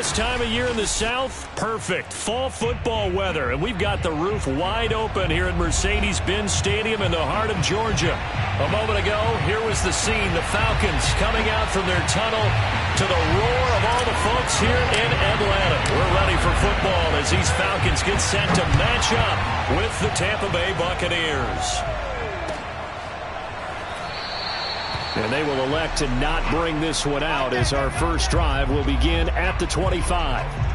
This time of year in the South, perfect. Fall football weather, and we've got the roof wide open here at Mercedes-Benz Stadium in the heart of Georgia. A moment ago, here was the scene. The Falcons coming out from their tunnel to the roar of all the folks here in Atlanta. We're ready for football as these Falcons get set to match up with the Tampa Bay Buccaneers. And they will elect to not bring this one out as our first drive will begin at the 25.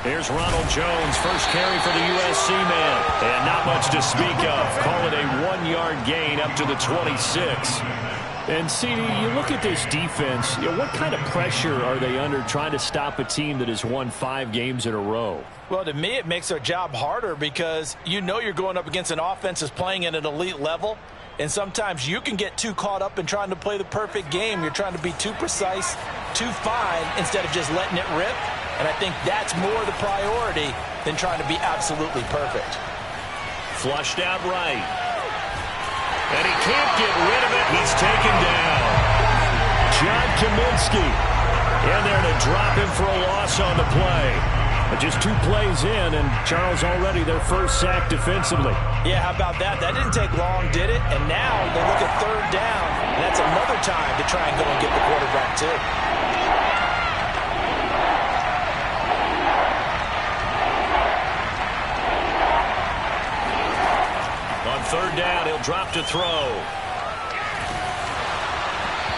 Here's Ronald Jones, first carry for the USC man. And not much to speak of. Call it a 1-yard gain up to the 26. And, CD, you look at this defense, what kind of pressure are they under trying to stop a team that has won 5 games in a row? Well, to me, it makes their job harder because you know you're going up against an offense that's playing at an elite level. And sometimes you can get too caught up in trying to play the perfect game. You're trying to be too precise, too fine, instead of just letting it rip. And I think that's more the priority than trying to be absolutely perfect. Flushed out right. And he can't get rid of it. He's taken down. John Kaminsky in there to drop him for a loss on the play. But just 2 plays in, and Charles already their first sack defensively. Yeah, how about that? That didn't take long, did it? And now they look at 3rd down. And that's another time to try and go and get the quarterback, too. On 3rd down, he'll drop to throw.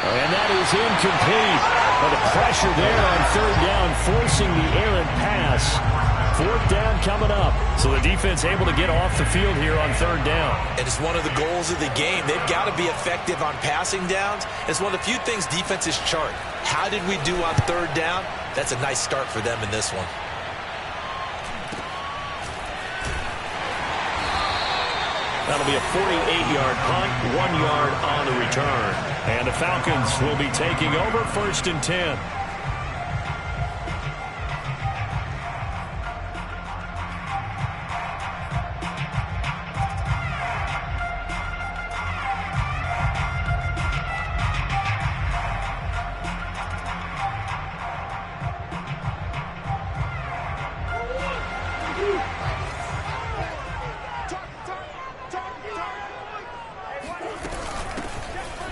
And that is incomplete. But the pressure there on 3rd down, forcing the errant pass. 4th down coming up. So the defense able to get off the field here on 3rd down. And it's one of the goals of the game. They've got to be effective on passing downs. It's one of the few things defenses chart. How did we do on 3rd down? That's a nice start for them in this one. That'll be a 48-yard punt, 1 yard on the return. And the Falcons will be taking over 1st and 10.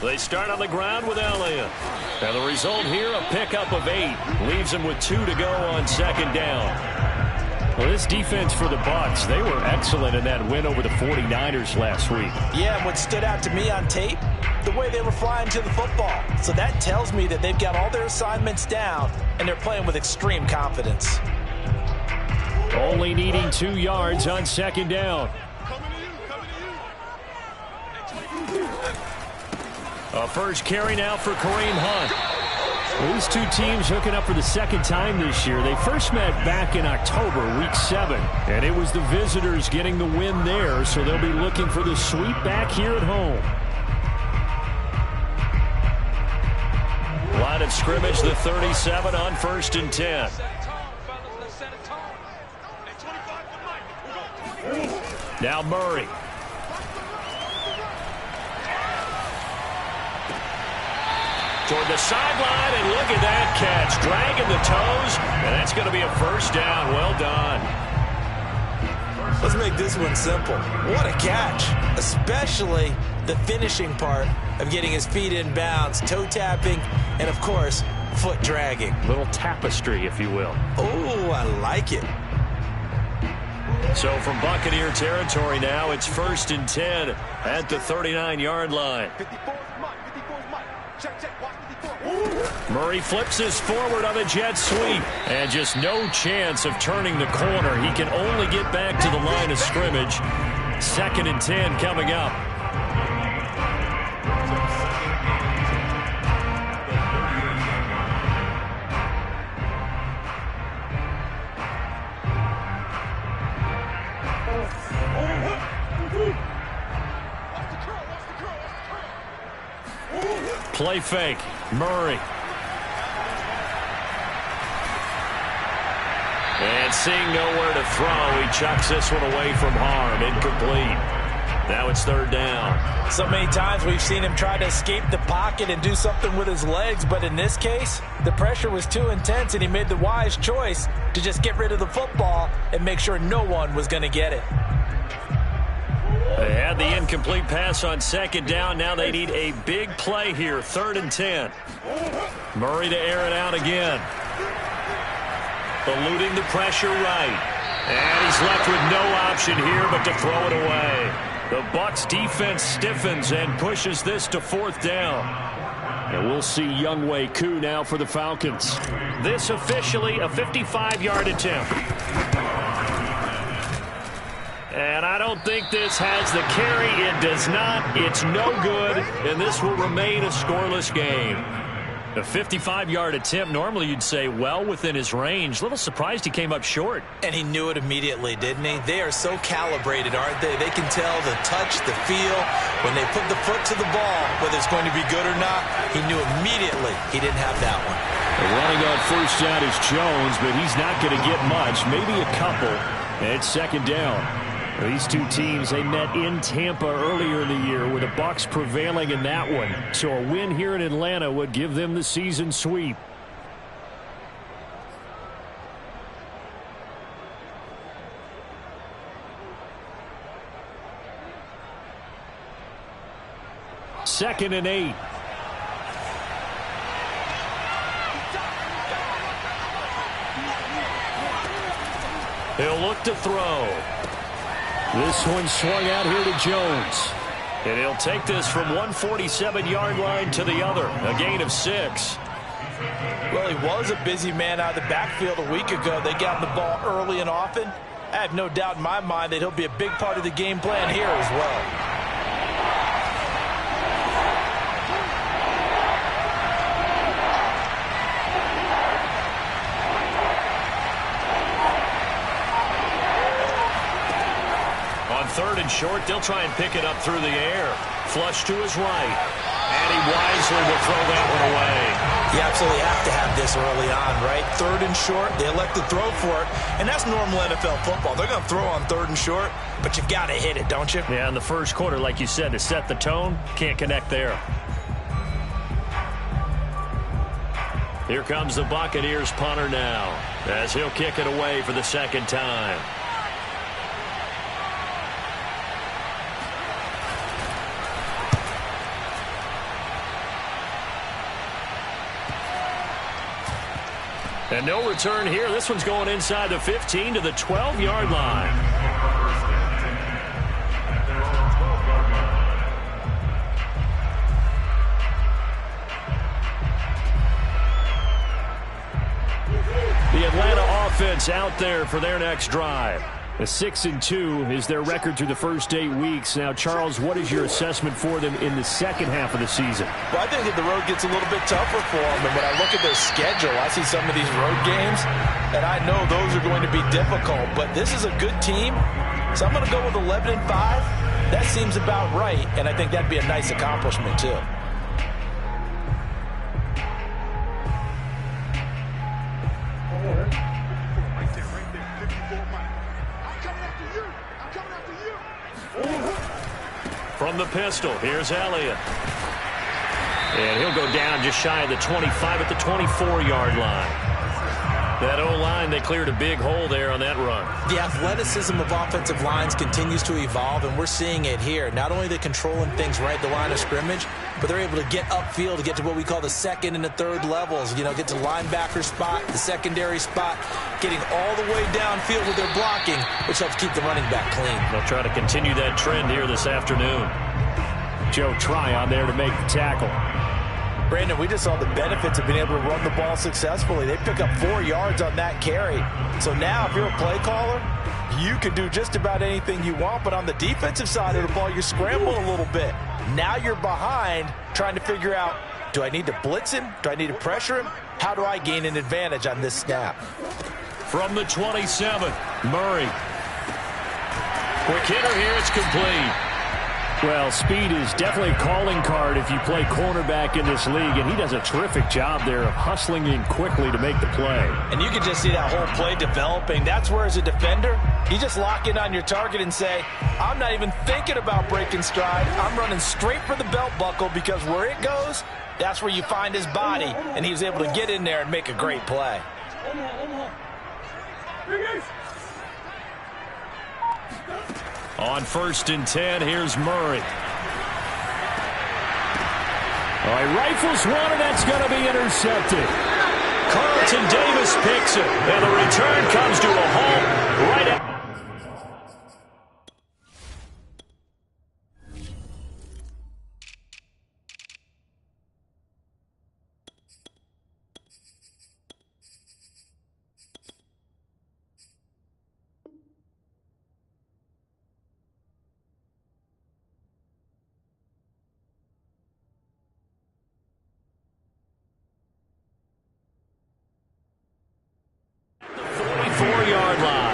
They start on the ground with Elliott. And the result here, a pickup of 8. Leaves them with 2 to go on 2nd down. Well, this defense for the Bucs, they were excellent in that win over the 49ers last week. Yeah, what stood out to me on tape, the way they were flying to the football. So that tells me that they've got all their assignments down, and they're playing with extreme confidence. Only needing 2 yards on 2nd down. A first carry now for Kareem Hunt. These 2 teams hooking up for the 2nd time this year. They first met back in October, week 7. And it was the visitors getting the win there, so they'll be looking for the sweep back here at home. Line of scrimmage, the 37 on 1st and 10. Now Murray. Toward the sideline, and look at that catch. Dragging the toes, and that's going to be a 1st down. Well done. Let's make this one simple. What a catch, especially the finishing part of getting his feet in bounds, toe tapping, and, of course, foot dragging. Little tapestry, if you will. Oh, I like it. So from Buccaneer territory now, it's 1st and 10 at the 39-yard line. Murray flips this forward on a jet sweep. And just no chance of turning the corner. He can only get back to the line of scrimmage. 2nd and 10 coming up. Play fake. Murray. And seeing nowhere to throw, he chucks this one away from harm. Incomplete. Now it's third down. So many times we've seen him try to escape the pocket and do something with his legs, but in this case, the pressure was too intense, and he made the wise choice to just get rid of the football and make sure no one was going to get it. They had the incomplete pass on second down. Now they need a big play here, 3rd and 10. Murray to air it out again. Eluding the pressure right. And he's left with no option here but to throw it away. The Bucs defense stiffens and pushes this to 4th down. And we'll see Younghoe Koo now for the Falcons. This officially a 55-yard attempt. And I don't think this has the carry. It does not. It's no good. And this will remain a scoreless game. A 55-yard attempt, normally you'd say well within his range. A little surprised he came up short. And he knew it immediately, didn't he? They are so calibrated, aren't they? They can tell the touch, the feel. When they put the foot to the ball, whether it's going to be good or not, he knew immediately he didn't have that one. Running on first down is Jones, but he's not going to get much, maybe a couple. And it's 2nd down. These two teams, they met in Tampa earlier in the year with the Bucs prevailing in that one. So a win here in Atlanta would give them the season sweep. Second and 8. He'll look to throw. This one swung out here to Jones. And he'll take this from 147-yard line to the other. A gain of 6. Well, he was a busy man out of the backfield a week ago. They got the ball early and often. I have no doubt in my mind that he'll be a big part of the game plan here as well. On 3rd and short, they'll try and pick it up through the air. Flush to his right. And he wisely will throw that one away. You absolutely have to have this early on, right? 3rd and short, they elect to throw for it. And that's normal NFL football. They're going to throw on 3rd and short, but you've got to hit it, don't you? Yeah, in the first quarter, like you said, to set the tone, can't connect there. Here comes the Buccaneers punter now, as he'll kick it away for the 2nd time. And no return here. This one's going inside the 15 to the 12-yard line. The Atlanta offense out there for their next drive. A 6-2 is their record through the first 8 weeks. Now, Charles, what is your assessment for them in the second half of the season? Well, I think that the road gets a little bit tougher for them. And when I look at their schedule, I see some of these road games, and I know those are going to be difficult. But this is a good team, so I'm going to go with 11-5. That seems about right, and I think that'd be a nice accomplishment, too. From the pistol, here's Elliott. And he'll go down just shy of the 25 at the 24-yard line. That O-line, they cleared a big hole there on that run. The athleticism of offensive lines continues to evolve, and we're seeing it here. Not only are they controlling things right at the line of scrimmage, but they're able to get upfield to get to what we call the 2nd and the 3rd levels. You know, get to the linebacker spot, the secondary spot, getting all the way downfield with their blocking, which helps keep the running back clean. They'll try to continue that trend here this afternoon. Joe Tryon there to make the tackle. Brandon, we just saw the benefits of being able to run the ball successfully. They pick up 4 yards on that carry. So now if you're a play caller, you can do just about anything you want. But on the defensive side of the ball, you're scrambling a little bit. Now you're behind trying to figure out, do I need to blitz him? Do I need to pressure him? How do I gain an advantage on this snap? From the 27, Murray. Quick hitter here, it's complete. Well, speed is definitely a calling card if you play cornerback in this league, and he does a terrific job there of hustling in quickly to make the play. And you can just see that whole play developing. That's where, as a defender, you just lock in on your target and say, I'm not even thinking about breaking stride. I'm running straight for the belt buckle, because where it goes, that's where you find his body, and he was able to get in there and make a great play. On 1st and 10, here's Murray. All right, rifles one, and that's going to be intercepted. Carlton Davis picks it, and the return comes to a halt right at... yard line.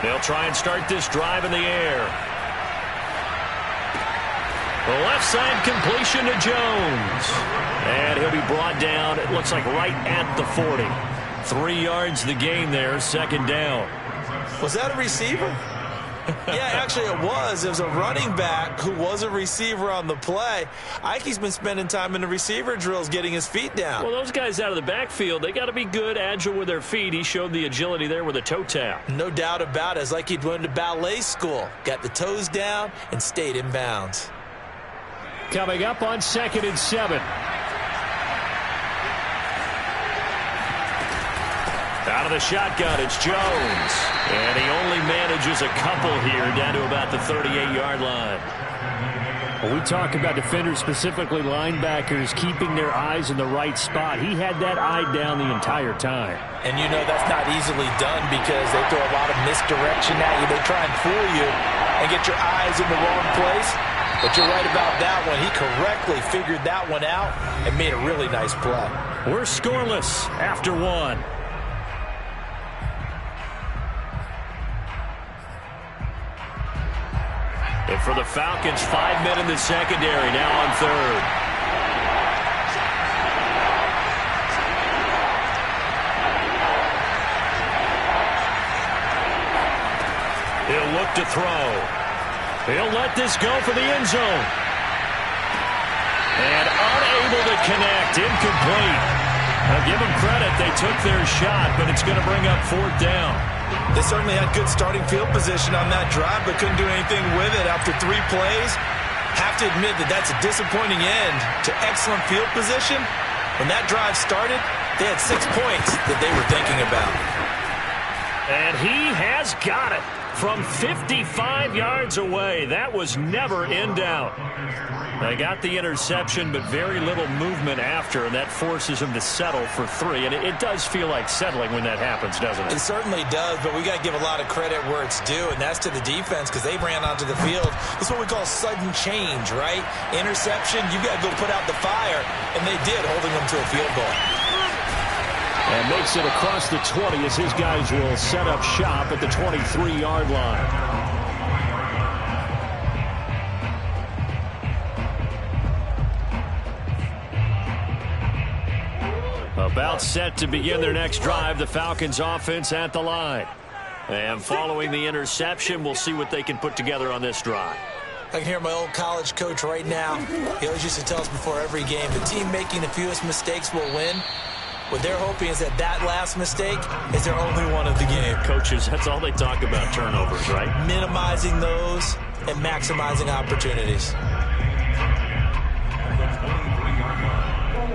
They'll try and start this drive in the air. The left side completion to Jones. And he'll be brought down, it looks like right at the 40. 3 yards the gain there, 2nd down. Was that a receiver? Yeah, actually it was. It was a running back who was a receiver on the play. Ikey's been spending time in the receiver drills getting his feet down. Well, those guys out of the backfield, they got to be good, agile with their feet. He showed the agility there with a toe tap. No doubt about it. It's like he'd went to ballet school. Got the toes down and stayed in bounds. Coming up on 2nd and 7. Out of the shotgun, it's Jones. And he only manages a couple here down to about the 38-yard line. When we talk about defenders, specifically linebackers, keeping their eyes in the right spot, he had that eye down the entire time. And you know that's not easily done because they throw a lot of misdirection at you. They try and fool you and get your eyes in the wrong place. But you're right about that one. He correctly figured that one out and made a really nice play. We're scoreless after 1. And for the Falcons, 5 men in the secondary, now on 3rd. He'll look to throw. He'll let this go for the end zone. And unable to connect, incomplete. I'll give them credit, they took their shot, but it's going to bring up 4th down. They certainly had good starting field position on that drive, but couldn't do anything with it after 3 plays. Have to admit that that's a disappointing end to excellent field position. When that drive started, they had 6 points that they were thinking about. And he has got it from 55 yards away. That was never in doubt. They got the interception, but very little movement after, and that forces him to settle for 3. And it does feel like settling when that happens, doesn't it? It certainly does, but we got to give a lot of credit where it's due, and that's to the defense because they ran onto the field. This is what we call sudden change, right? Interception, you got to go put out the fire, and they did, holding them to a field goal. And makes it across the 20 as his guys will set up shop at the 23-yard line. About set to begin their next drive, the Falcons offense at the line. And following the interception, we'll see what they can put together on this drive. I can hear my old college coach right now. He always used to tell us before every game, the team making the fewest mistakes will win. What they're hoping is that that last mistake is their only one of the game. Coaches, that's all they talk about, turnovers, right? Minimizing those and maximizing opportunities.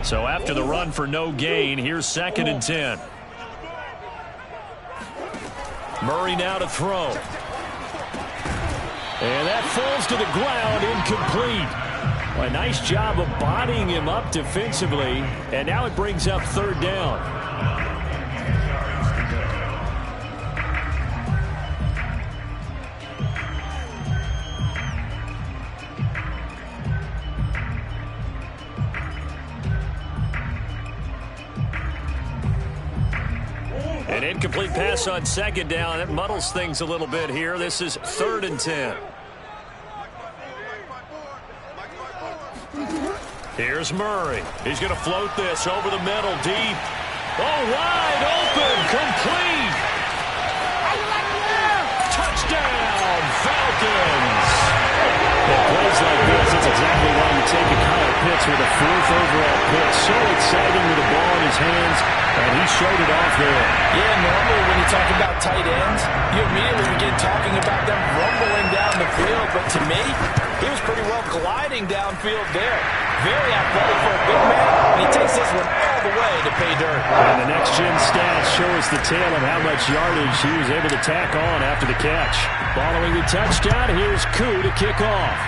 So after the run for no gain, here's 2nd and 10. Murray now to throw. And that falls to the ground, incomplete. A nice job of bodying him up defensively, and now it brings up third down. An incomplete pass on second down. That muddles things a little bit here. This is 3rd and 10. Here's Murray. He's going to float this over the middle, deep. Oh, wide open, complete. Touchdown, Falcons. At plays like this, it's exactly why you take a Kyle Pitts with a 4th overall pick. So exciting with the ball in his hands, and he showed it off there. Yeah, normally when you talk about tight ends, you immediately begin talking about them rumbling down the field. But to me, he was pretty well gliding downfield there. Very athletic for a big man, and he takes this one all the way to pay dirt. And the next-gen stats show us the tale of how much yardage he was able to tack on after the catch. Following the touchdown, here's Koo to kick off.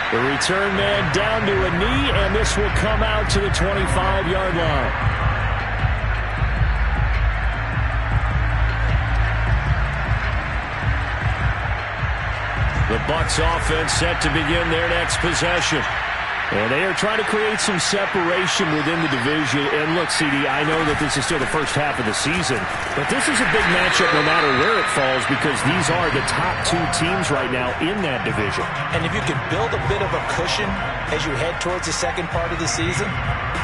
The return man down to a knee, and this will come out to the 25-yard line. The Bucs offense set to begin their next possession. And they are trying to create some separation within the division. And look, CD, I know that this is still the first half of the season, but this is a big matchup no matter where it falls because these are the top 2 teams right now in that division. And if you can build a bit of a cushion as you head towards the second part of the season,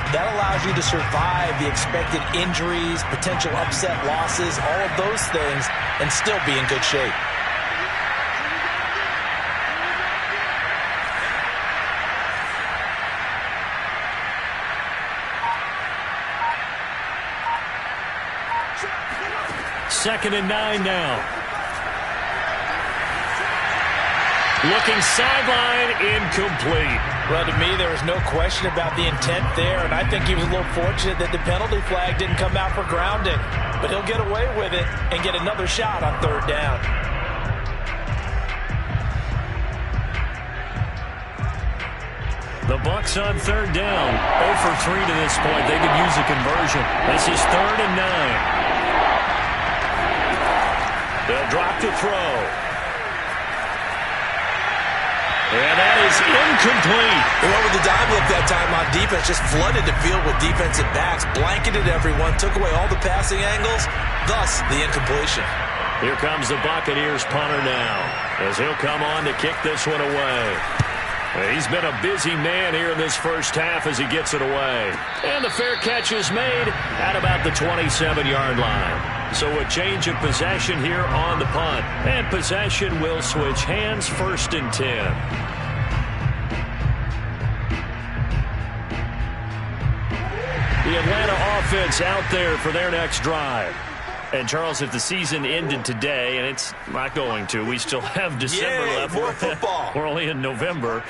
that allows you to survive the expected injuries, potential upset losses, all of those things, and still be in good shape. Second and 9 now. Looking sideline, incomplete. Well, to me, there was no question about the intent there, and I think he was a little fortunate that the penalty flag didn't come out for grounding. But he'll get away with it and get another shot on 3rd down. The Bucs on 3rd down. 0 for 3 to this point. They could use a conversion. This is 3rd and 9. They'll drop to throw. And that is incomplete. They went with the dime look that time on defense. Just flooded the field with defensive backs. Blanketed everyone. Took away all the passing angles. Thus, the incompletion. Here comes the Buccaneers punter now, as he'll come on to kick this one away. He's been a busy man here in this first half as he gets it away. And the fair catch is made at about the 27-yard line. So a change of possession here on the punt. And possession will switch hands, 1st and 10. The Atlanta offense out there for their next drive. And, Charles, if the season ended today, and it's not going to, we still have December left. More football. We're only in November.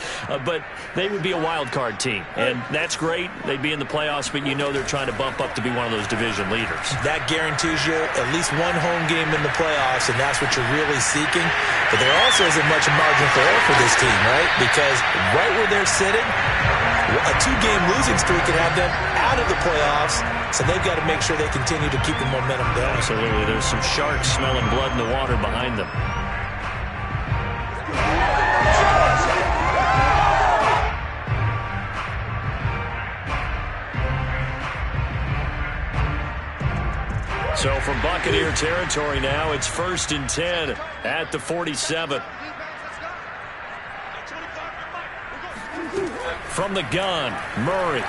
But they would be a wild card team. And that's great. They'd be in the playoffs, but you know they're trying to bump up to be one of those division leaders. That guarantees you at least one home game in the playoffs, and that's what you're really seeking. But there also isn't much margin for error for this team, right? Because right where they're sitting, a 2-game losing streak could have them out of the playoffs, so they've got to make sure they continue to keep the momentum going. Absolutely. There's some sharks smelling blood in the water behind them. So from Buccaneer territory now, it's 1st and 10 at the 47. From the gun, Murray.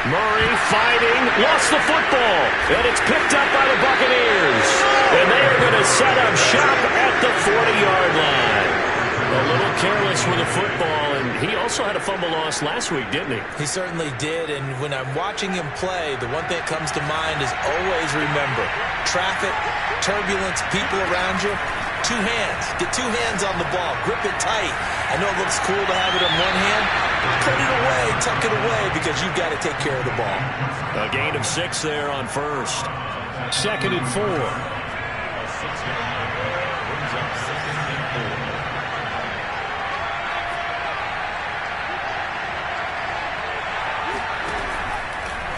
Murray fighting, lost the football, and it's picked up by the Buccaneers. And they are going to set up shop at the 40-yard line. A little careless with the football, and he also had a fumble loss last week, didn't he? He certainly did, and when I'm watching him play, the one thing that comes to mind is always remember, traffic, turbulence, people around you, 2 hands. Get 2 hands on the ball. Grip it tight. I know it looks cool to have it on one hand. Put it away, tuck it away, because you've got to take care of the ball. A gain of 6 there on 1st. 2nd and 4.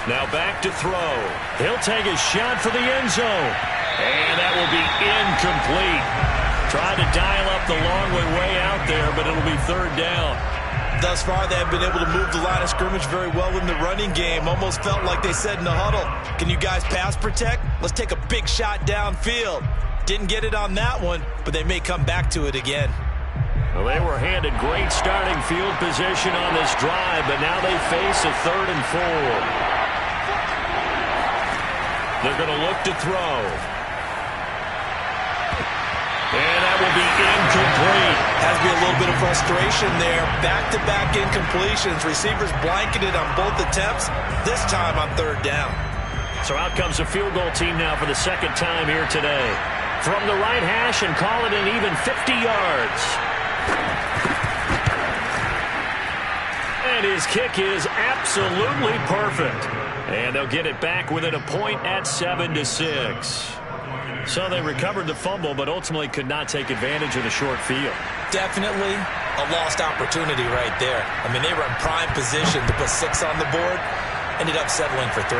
Now back to throw. He'll take a shot for the end zone. And that will be incomplete. Trying to dial up the long way out there, but it'll be 3rd down. Thus far, they have been able to move the line of scrimmage very well in the running game. Almost felt like they said in the huddle, can you guys pass protect? Let's take a big shot downfield. Didn't get it on that one, but they may come back to it again. Well, they were handed great starting field position on this drive, but now they face a 3rd and 4. They're going to look to throw. And that will be incomplete. Has to be a little bit of frustration there. Back-to-back incompletions. Receivers blanketed on both attempts, this time on 3rd down. So out comes a field goal team now for the 2nd time here today. From the right hash and call it an even 50 yards. And his kick is absolutely perfect. And they'll get it back within a point at 7-6. So they recovered the fumble, but ultimately could not take advantage of the short field. Definitely a lost opportunity right there. I mean, they were in prime position to put 6 on the board. Ended up settling for 3.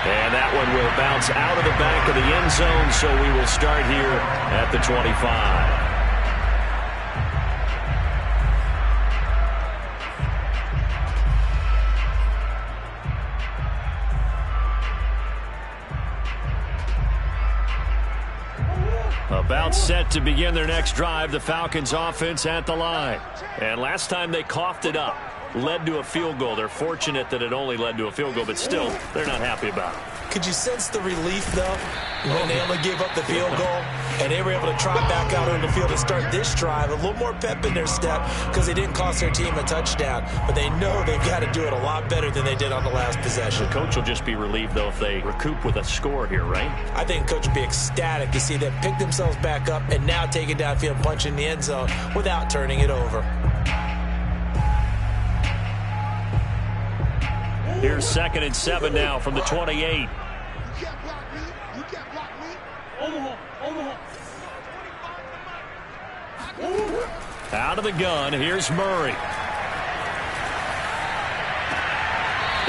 And that one will bounce out of the back of the end zone, so we will start here at the 25. About set to begin their next drive, the Falcons offense at the line. And last time they coughed it up, led to a field goal. They're fortunate that it only led to a field goal, but still, they're not happy about it. Could you sense the relief, though, when they only gave up the field goal and they were able to trot back out on the field and start this drive? A little more pep in their step because they didn't cost their team a touchdown, but they know they've got to do it a lot better than they did on the last possession. The coach will just be relieved, though, if they recoup with a score here, right? I think coach will be ecstatic to see them pick themselves back up and now take it downfield and punch in the end zone without turning it over. Here's 2nd and 7 now from the 28. Out of the gun, here's Murray.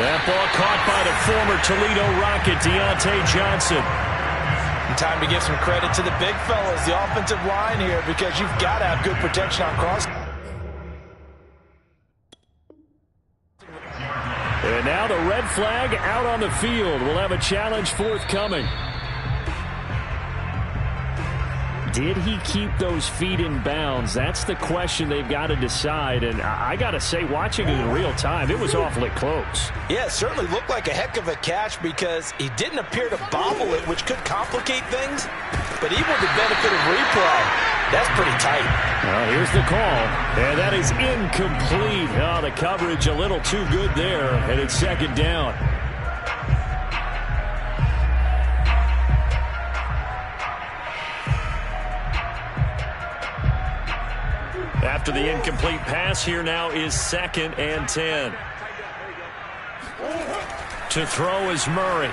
That ball caught by the former Toledo Rocket, Deontay Johnson. And time to give some credit to the big fellas, the offensive line here, because you've got to have good protection on cross. And now the red flag out on the field. We'll have a challenge forthcoming. Did he keep those feet in bounds? That's the question they've got to decide. And I got to say, watching it in real time, it was awfully close. Yeah, it certainly looked like a heck of a catch because he didn't appear to bobble it, which could complicate things. But even with the benefit of replay, that's pretty tight. Well, here's the call. And that is incomplete. Oh, the coverage a little too good there. And it's 2nd down. After the incomplete pass, here now is 2nd and 10. To throw is Murray.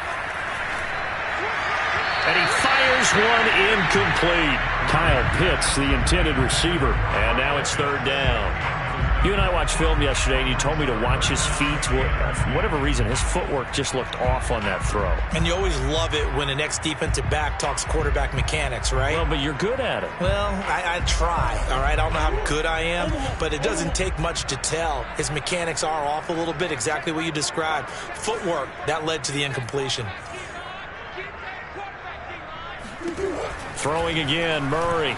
And he fires one incomplete. Kyle Pitts, the intended receiver. And now it's 3rd down. You and I watched film yesterday, and you told me to watch his feet. For whatever reason, his footwork just looked off on that throw. And you always love it when the next defensive back talks quarterback mechanics, right? Well, but you're good at it. Well, I try, all right? I don't know how good I am, but it doesn't take much to tell. His mechanics are off a little bit, exactly what you described. Footwork, that led to the incompletion. Throwing again, Murray.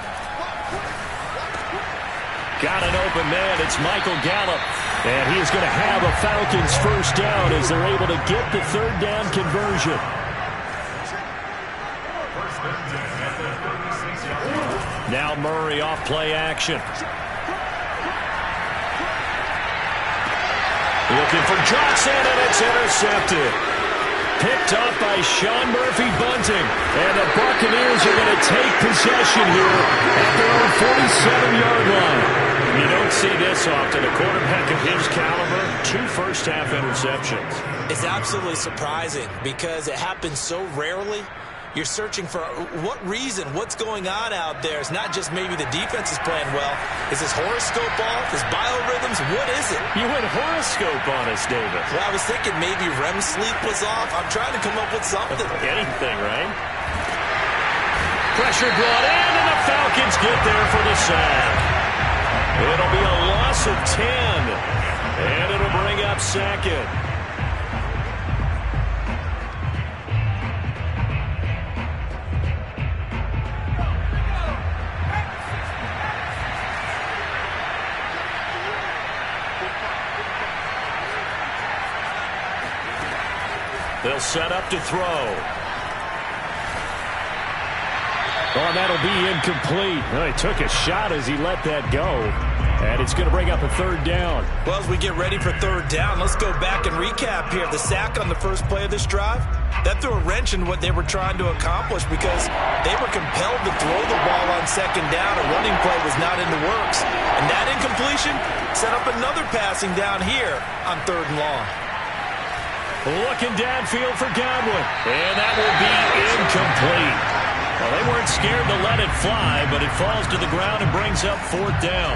Got an open man. It's Michael Gallup. And he is going to have a Falcons first down as they're able to get the 3rd down conversion. Now Murray off play action. Looking for Johnson, and it's intercepted. Picked up by Sean Murphy-Bunting. And the Buccaneers are going to take possession here at their own 47-yard line. You don't see this often. A quarterback of his caliber, 2 first-half interceptions. It's absolutely surprising because it happens so rarely. You're searching for what reason, what's going on out there. It's not just maybe the defense is playing well. Is his horoscope off? His biorhythms? What is it? You went horoscope on us, David. Well, I was thinking maybe REM sleep was off. I'm trying to come up with something. Anything, right? Pressure brought in, and the Falcons get there for the sack. It'll be a loss of 10, and it'll bring up second. They'll set up to throw. Oh, that'll be incomplete. Well, he took a shot as he let that go. And it's going to bring up a 3rd down. Well, as we get ready for 3rd down, let's go back and recap here. The sack on the first play of this drive, that threw a wrench in what they were trying to accomplish because they were compelled to throw the ball on 2nd down. A running play was not in the works. And that incompletion set up another passing down here on 3rd and long. Looking downfield for Godwin. And that will be incomplete. Well, they weren't scared to let it fly, but it falls to the ground and brings up 4th down.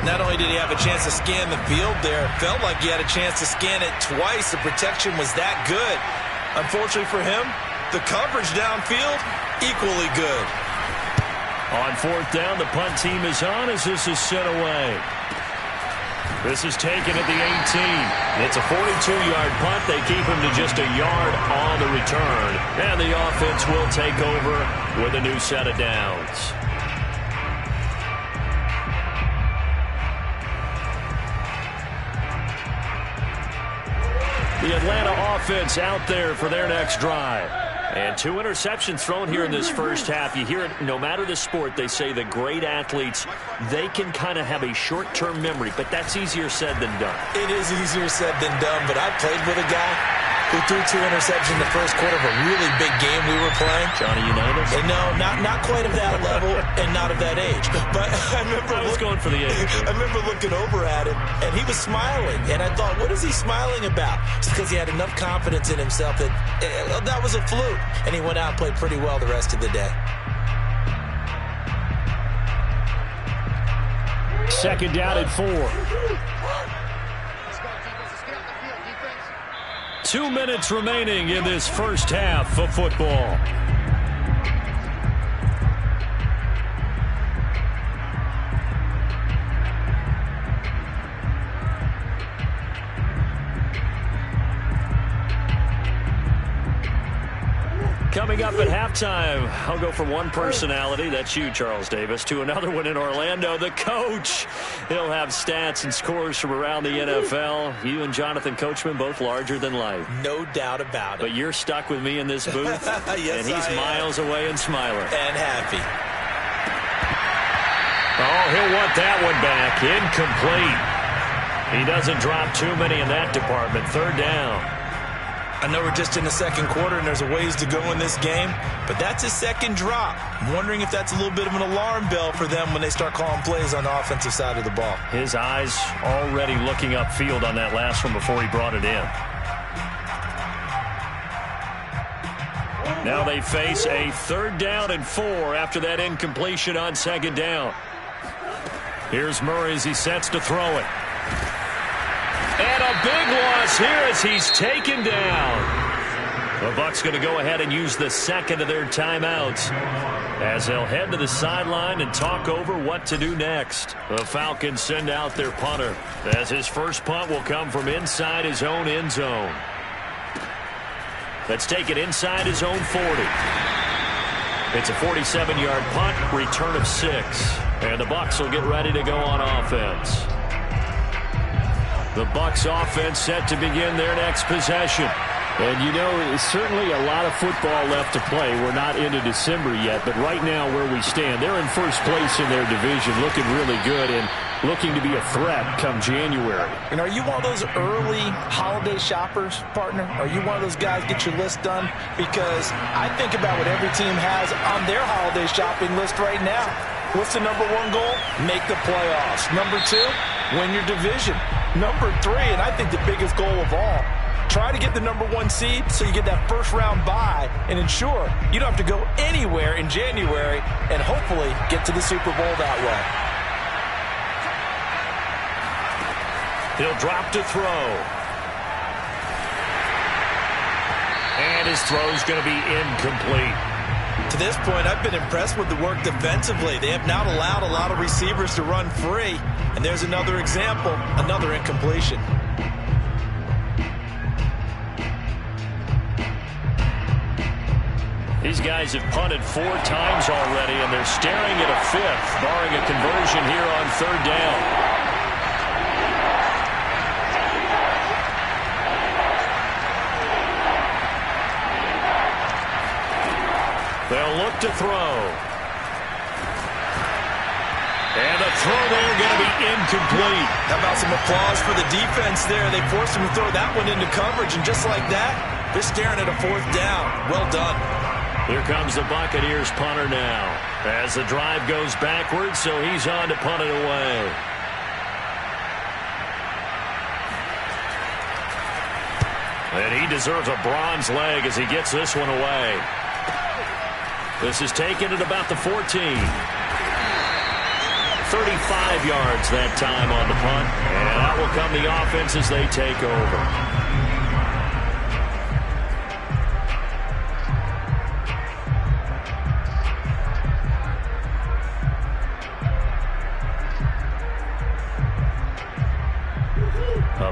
Not only did he have a chance to scan the field there, it felt like he had a chance to scan it twice. The protection was that good. Unfortunately for him, the coverage downfield, equally good. On 4th down, the punt team is on as this is sent away. This is taken at the 18. It's a 42-yard punt. They keep him to just a yard on the return. And the offense will take over with a new set of downs. The Atlanta offense out there for their next drive. And 2 interceptions thrown here in this first half. You hear it, no matter the sport, they say the great athletes, they can kind of have a short-term memory, but that's easier said than done. It is easier said than done, but I played with a guy who threw 2 interceptions in the first quarter of a really big game we were playing. Johnny Unitas? No, not quite of that level and not of that age. But I was going for the age. I remember looking over at him, and he was smiling. And I thought, what is he smiling about? It's because he had enough confidence in himself that that was a fluke. And he went out and played pretty well the rest of the day. 2nd down and 4. 2 minutes remaining in this first half of football. Coming up at halftime, I'll go from one personality, that's you, Charles Davis, to another one in Orlando, the coach. He'll have stats and scores from around the NFL. You and Jonathan Coachman, both larger than life. No doubt about it. But you're stuck with me in this booth, yes, and he's miles away and smiling. And happy. Oh, he'll want that one back. Incomplete. He doesn't drop too many in that department. 3rd down. I know we're just in the second quarter and there's a ways to go in this game, but that's his 2nd drop. I'm wondering if that's a little bit of an alarm bell for them when they start calling plays on the offensive side of the ball. His eyes already looking upfield on that last one before he brought it in. Now they face a 3rd down and 4 after that incompletion on 2nd down. Here's Murray as he sets to throw it. And a big loss here as he's taken down. The Bucs going to go ahead and use the 2nd of their timeouts as they'll head to the sideline and talk over what to do next. The Falcons send out their punter as his first punt will come from inside his own end zone. Let's take it inside his own 40. It's a 47-yard punt, return of 6. And the Bucs will get ready to go on offense. The Bucs offense set to begin their next possession. And, you know, certainly a lot of football left to play. We're not into December yet, but right now where we stand, they're in first place in their division, looking really good and looking to be a threat come January. And are you one of those early holiday shoppers, partner? Are you one of those guys get your list done? Because I think about what every team has on their holiday shopping list right now. What's the number one goal? Make the playoffs. Number 2, win your division. Number 3, and I think the biggest goal of all, try to get the number 1 seed so you get that first round bye and ensure you don't have to go anywhere in January and hopefully get to the Super Bowl that way. He'll drop to throw. And his throw's going to be incomplete. To this point, I've been impressed with the work defensively. They have not allowed a lot of receivers to run free. And there's another example, another incompletion. These guys have punted 4 times already, and they're staring at a 5th, barring a conversion here on 3rd down. They'll look to throw. And the throw there going to be incomplete. How about some applause for the defense there? They forced him to throw that one into coverage, and just like that, they're staring at a 4th down. Well done. Here comes the Buccaneers punter now. As the drive goes backwards, so he's on to punt it away. And he deserves a bronze leg as he gets this one away. This is taken at about the 14. 35 yards that time on the punt. And out will come the offense as they take over.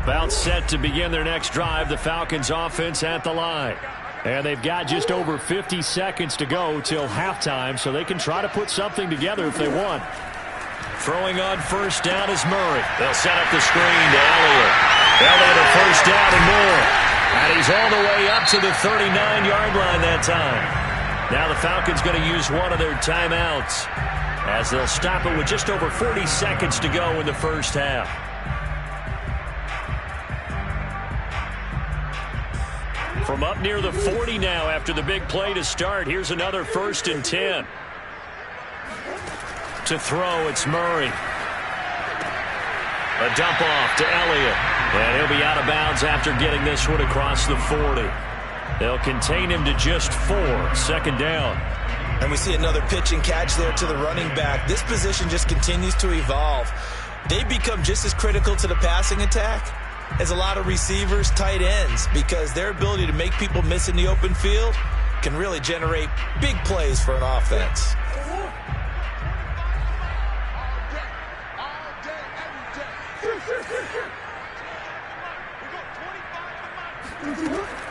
About set to begin their next drive, the Falcons offense at the line. And they've got just over 50 seconds to go till halftime, so they can try to put something together if they want. Throwing on 1st down is Murray. They'll set up the screen to Elliott. Elliott a 1st down and more. And he's all the way up to the 39-yard line that time. Now the Falcons going to use one of their timeouts as they'll stop it with just over 40 seconds to go in the first half. From up near the 40 now after the big play to start. Here's another 1st and 10. To throw, it's Murray. A dump off to Elliott. And he'll be out of bounds after getting this one across the 40. They'll contain him to just 4. 2nd down. And we see another pitch and catch there to the running back. This position just continues to evolve. They become just as critical to the passing attack as a lot of receivers, tight ends, because their ability to make people miss in the open field can really generate big plays for an offense.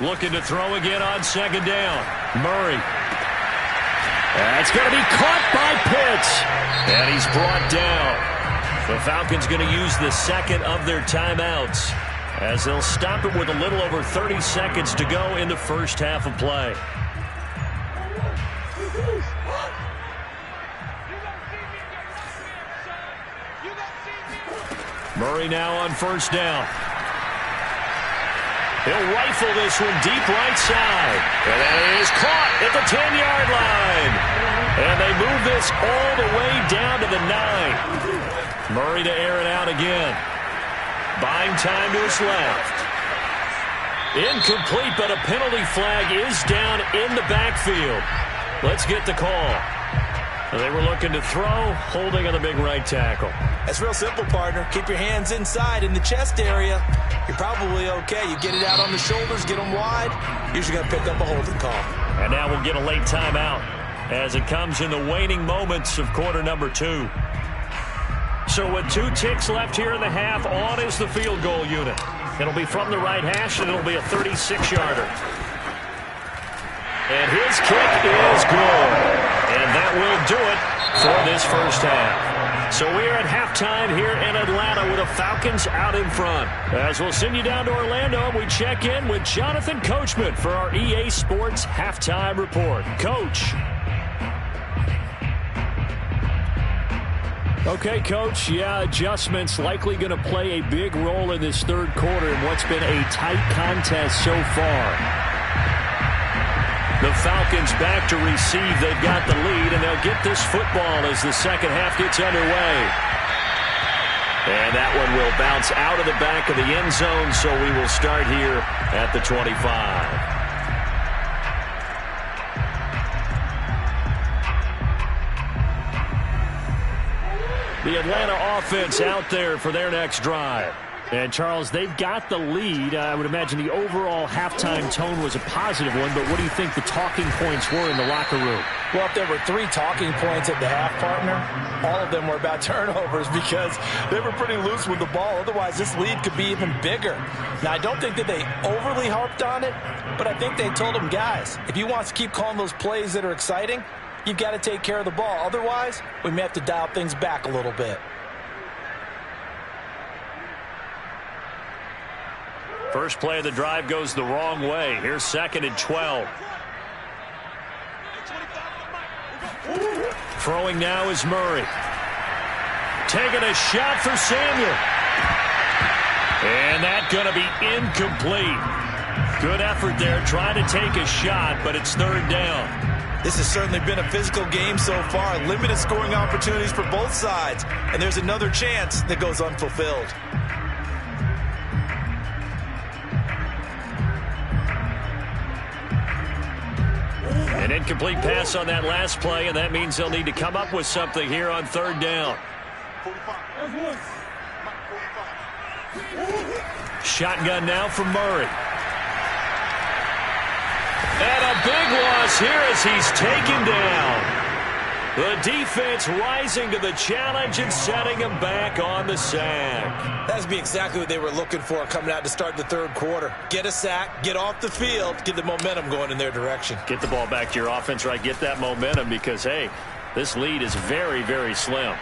Looking to throw again on 2nd down. Murray. That's going to be caught by Pitts. And he's brought down. The Falcons going to use the 2nd of their timeouts as they'll stop it with a little over 30 seconds to go in the first half of play. Murray now on 1st down. He'll rifle this one deep right side. And it is caught at the 10-yard line. And they move this all the way down to the 9. Murray to air it out again. Buying time to his left. Incomplete, but a penalty flag is down in the backfield. Let's get the call. They were looking to throw, holding on the big right tackle. That's real simple, partner. Keep your hands inside in the chest area. You're probably okay. You get it out on the shoulders, get them wide. Usually going to pick up a holding call. And now we'll get a late timeout as it comes in the waning moments of quarter number 2. So with 2 ticks left here in the half, on is the field goal unit. It'll be from the right hash, and it'll be a 36-yarder. And his kick is good. And that will do it for this first half. So we are at halftime here in Atlanta with the Falcons out in front. As we'll send you down to Orlando, we check in with Jonathan Coachman for our EA Sports Halftime Report. Coach. Okay, Coach. Yeah, adjustments likely going to play a big role in this third quarter in what's been a tight contest so far. The Falcons back to receive. They've got the lead, and they'll get this football as the second half gets underway. And that one will bounce out of the back of the end zone, so we will start here at the 25. The Atlanta offense out there for their next drive. And, Charles, they've got the lead. I would imagine the overall halftime tone was a positive one, but what do you think the talking points were in the locker room? Well, if there were 3 talking points at the half, partner, all of them were about turnovers because they were pretty loose with the ball. Otherwise, this lead could be even bigger. Now, I don't think that they overly harped on it, but I think they told them, guys, if you want to keep calling those plays that are exciting, you've got to take care of the ball. Otherwise, we may have to dial things back a little bit. First play of the drive goes the wrong way. Here's 2nd and 12. Throwing now is Murray. Taking a shot for Samuel. And that's going to be incomplete. Good effort there trying to take a shot, but it's 3rd down. This has certainly been a physical game so far. Limited scoring opportunities for both sides. And there's another chance that goes unfulfilled. An incomplete pass on that last play, and that means they'll need to come up with something here on 3rd down. Shotgun now from Murray. And a big loss here as he's taken down. The defense rising to the challenge and setting him back on the sack. That's be exactly what they were looking for coming out to start the 3rd quarter. Get a sack, get off the field, get the momentum going in their direction. Get the ball back to your offense, right? Get that momentum because, hey, this lead is very, very slim.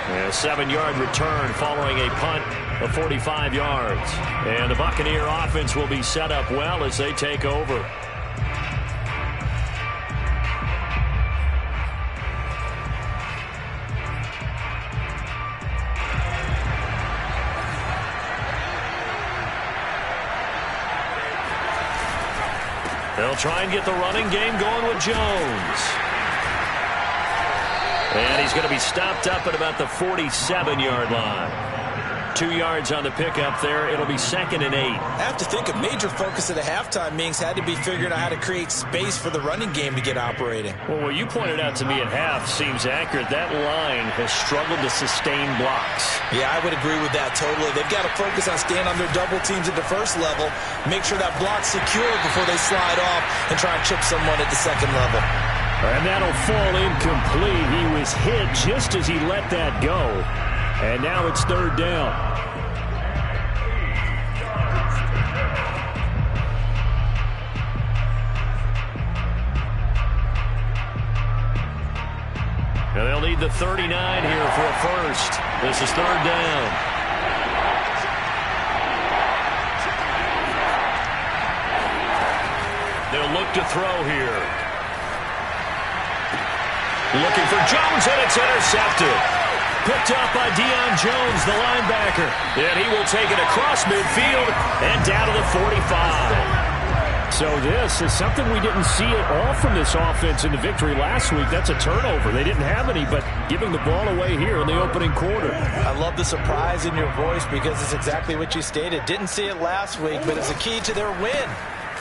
And a 7-yard return following a punt of 45 yards. And the Buccaneer offense will be set up well as they take over. They'll try and get the running game going with Jones. And he's going to be stopped up at about the 47-yard line. 2 yards on the pickup there. It'll be 2nd and 8. I have to think a major focus at the halftime means had to be figuring out how to create space for the running game to get operating. Well, what you pointed out to me at half seems accurate. That line has struggled to sustain blocks. Yeah, I would agree with that totally. They've got to focus on staying on their double teams at the first level, make sure that block's secure before they slide off and try and chip someone at the 2nd level. And that'll fall incomplete. He was hit just as he let that go. And now it's 3rd down. And they'll need the 39 here for a first. This is 3rd down. They'll look to throw here. Looking for Jones, and it's intercepted. Picked up by Deion Jones, the linebacker. And he will take it across midfield and down to the 45. So this is something we didn't see at all from this offense in the victory last week. That's a turnover. They didn't have any, but giving the ball away here in the opening quarter. I love the surprise in your voice because it's exactly what you stated. Didn't see it last week, but it's a key to their win.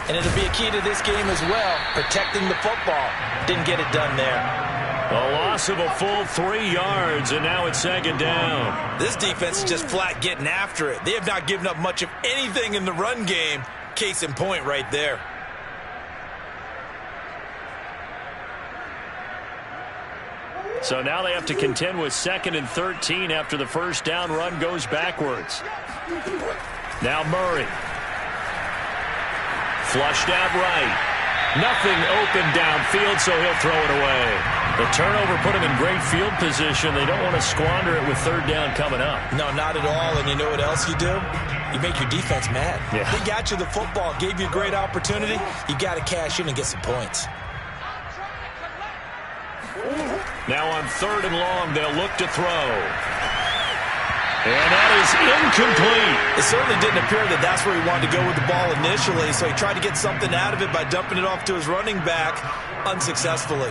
And it'll be a key to this game as well, protecting the football. Didn't get it done there. A loss of a full 3 yards, and now it's 2nd down. This defense is just flat getting after it. They have not given up much of anything in the run game. Case in point right there. So now they have to contend with 2nd and 13 after the first down run goes backwards. Now Murray. Flushed out right. Nothing open downfield, so he'll throw it away. The turnover put him in great field position. They don't want to squander it with 3rd down coming up. No, not at all. And you know what else you do? You make your defense mad. Yeah. They got you the football, gave you a great opportunity. You got to cash in and get some points. Now on 3rd and long, they'll look to throw. And that is incomplete. It certainly didn't appear that that's where he wanted to go with the ball initially, so he tried to get something out of it by dumping it off to his running back unsuccessfully.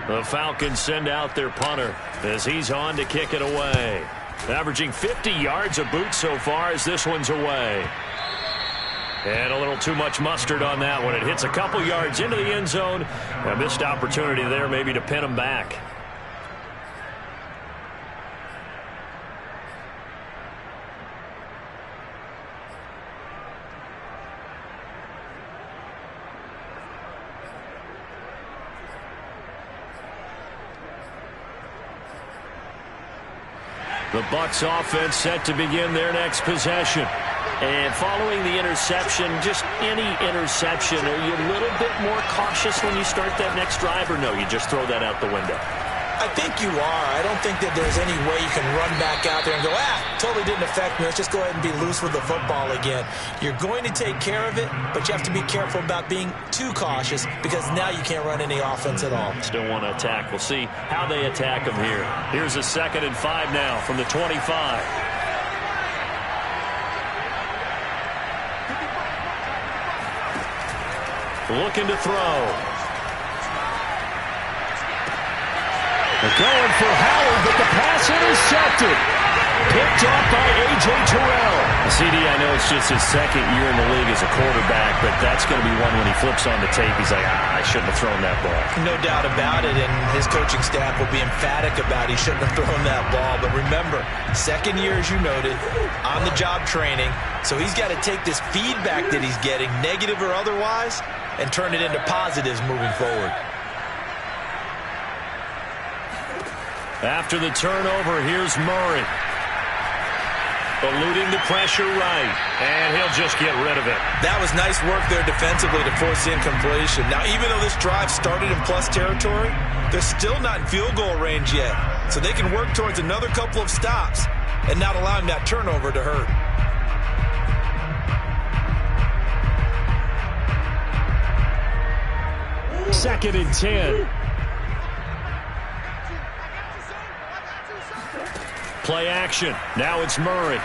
The Falcons send out their punter as he's on to kick it away. Averaging 50 yards a boot so far as this one's away. And a little too much mustard on that one. It hits a couple yards into the end zone. A missed opportunity there maybe to pin him back. The Bucs offense set to begin their next possession. And following the interception, just any interception, are you a little bit more cautious when you start that next drive, or no, you just throw that out the window? I think you are. I don't think that there's any way you can run back out there and go, totally didn't affect me. Let's just go ahead and be loose with the football again. You're going to take care of it, but you have to be careful about being too cautious because now you can't run any offense at all. Still want to attack. We'll see how they attack them here. Here's a 2nd and 5 now from the 25. Looking to throw. They're going for Howard, but the pass intercepted. Picked up by A.J. Terrell. CD, I know it's just his 2nd year in the league as a quarterback, but that's going to be one when he flips on the tape. He's like, I shouldn't have thrown that ball. No doubt about it, and his coaching staff will be emphatic about he shouldn't have thrown that ball. But remember, 2nd year, as you noted, on-the-job training, so he's got to take this feedback that he's getting, negative or otherwise, and turn it into positives moving forward. After the turnover, here's Murray. Eluding the pressure right, and he'll just get rid of it. That was nice work there defensively to force the incompletion. Now, even though this drive started in plus territory, they're still not in field goal range yet. So they can work towards another couple of stops and not allowing that turnover to hurt. Second and 10. Play action. Now it's Murray.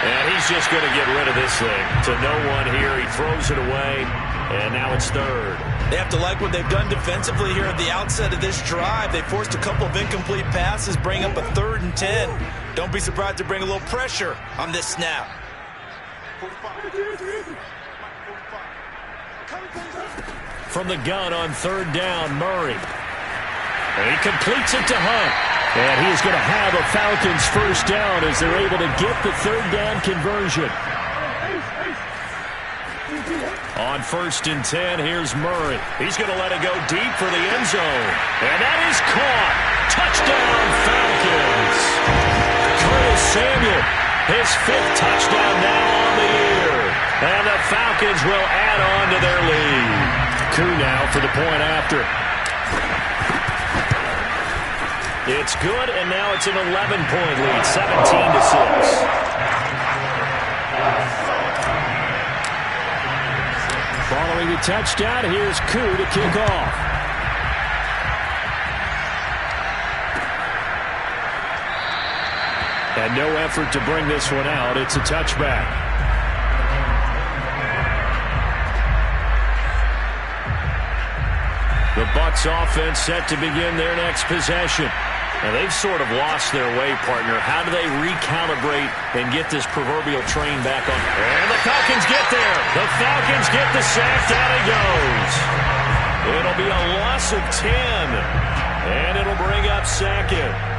And he's just going to get rid of this thing. To no one here. He throws it away. And now it's 3rd. They have to like what they've done defensively here at the outset of this drive. They forced a couple of incomplete passes, bring up a 3rd and 10. Don't be surprised to bring a little pressure on this snap. From the gun on 3rd down, Murray. And he completes it to Hunt. And he's going to have a Falcons first down as they're able to get the 3rd down conversion. On 1st and 10, here's Murray. He's going to let it go deep for the end zone. And that is caught. Touchdown, Falcons. Curtis Samuel, his 5th touchdown now on the year. And the Falcons will add on to their lead. Koo now for the point after. It's good, and now it's an 11-point lead, 17-6. Following the touchdown, here's Koo to kick off. And no effort to bring this one out. It's a touchback. The Bucs offense set to begin their next possession. Now, they've sort of lost their way, partner. How do they recalibrate and get this proverbial train back on? And the Falcons get there. The Falcons get the sack. Down it goes. It'll be a loss of 10. And it'll bring up 2nd.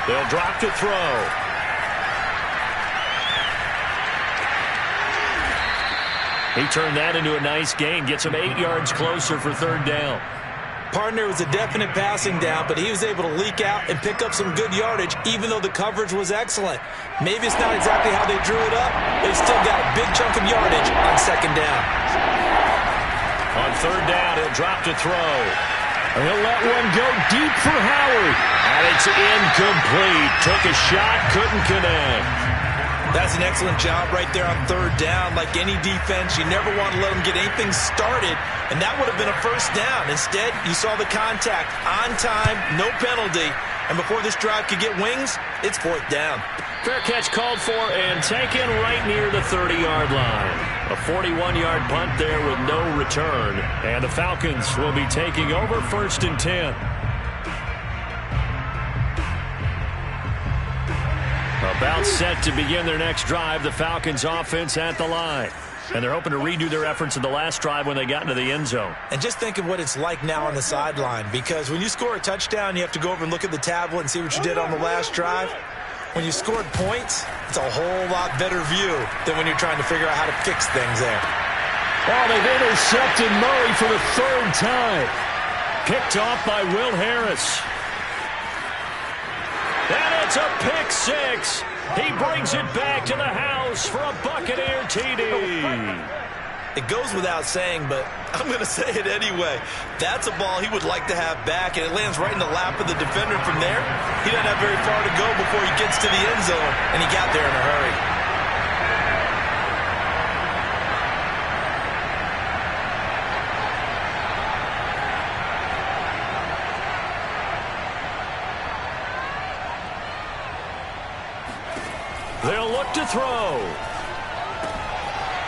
They'll drop to throw. He turned that into a nice gain. Gets him 8 yards closer for 3rd down. Partner was a definite passing down, but he was able to leak out and pick up some good yardage, even though the coverage was excellent. Maybe it's not exactly how they drew it up, but he still got a big chunk of yardage on second down. On third down, he'll drop to throw. He'll let one go deep for Howard. And it's incomplete. Took a shot, couldn't connect. That's an excellent job right there on third down. Like any defense, you never want to let them get anything started, and that would have been a first down. Instead, you saw the contact on time, no penalty, and before this drive could get wings, it's fourth down. Fair catch called for and taken right near the 30-yard line. A 41-yard punt there with no return, and the Falcons will be taking over first and 10. About set to begin their next drive, the Falcons offense at the line. And they're hoping to redo their efforts in the last drive when they got into the end zone. And just think of what it's like now on the sideline, because when you score a touchdown, you have to go over and look at the tablet and see what you did on the last drive. When you scored points, it's a whole lot better view than when you're trying to figure out how to fix things there. Oh, they've intercepted Murray for the third time. Picked off by Will Harris. And it's a pick six. He brings it back to the house for a Buccaneer TD. It goes without saying, but I'm going to say it anyway. That's a ball he would like to have back, and it lands right in the lap of the defender from there. He doesn't have very far to go before he gets to the end zone, and he got there in a hurry. They'll look to throw.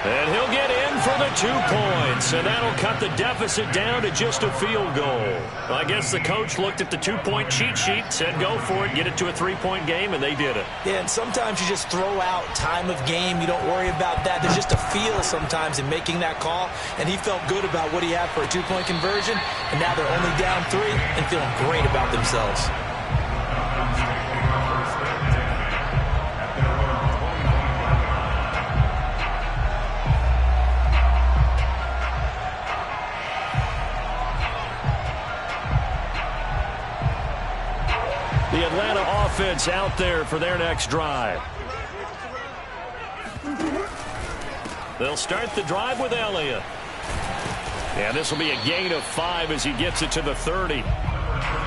And he'll get in for the 2 points, and that'll cut the deficit down to just a field goal. Well, I guess the coach looked at the 2-point cheat sheet, said go for it, get it to a 3-point game, and they did it. Yeah, and sometimes you just throw out time of game. You don't worry about that. There's just a feel sometimes in making that call, and he felt good about what he had for a 2-point conversion, and now they're only down 3 and feeling great about themselves. The Atlanta offense out there for their next drive. They'll start the drive with Elliott. And this will be a gain of 5 as he gets it to the 30.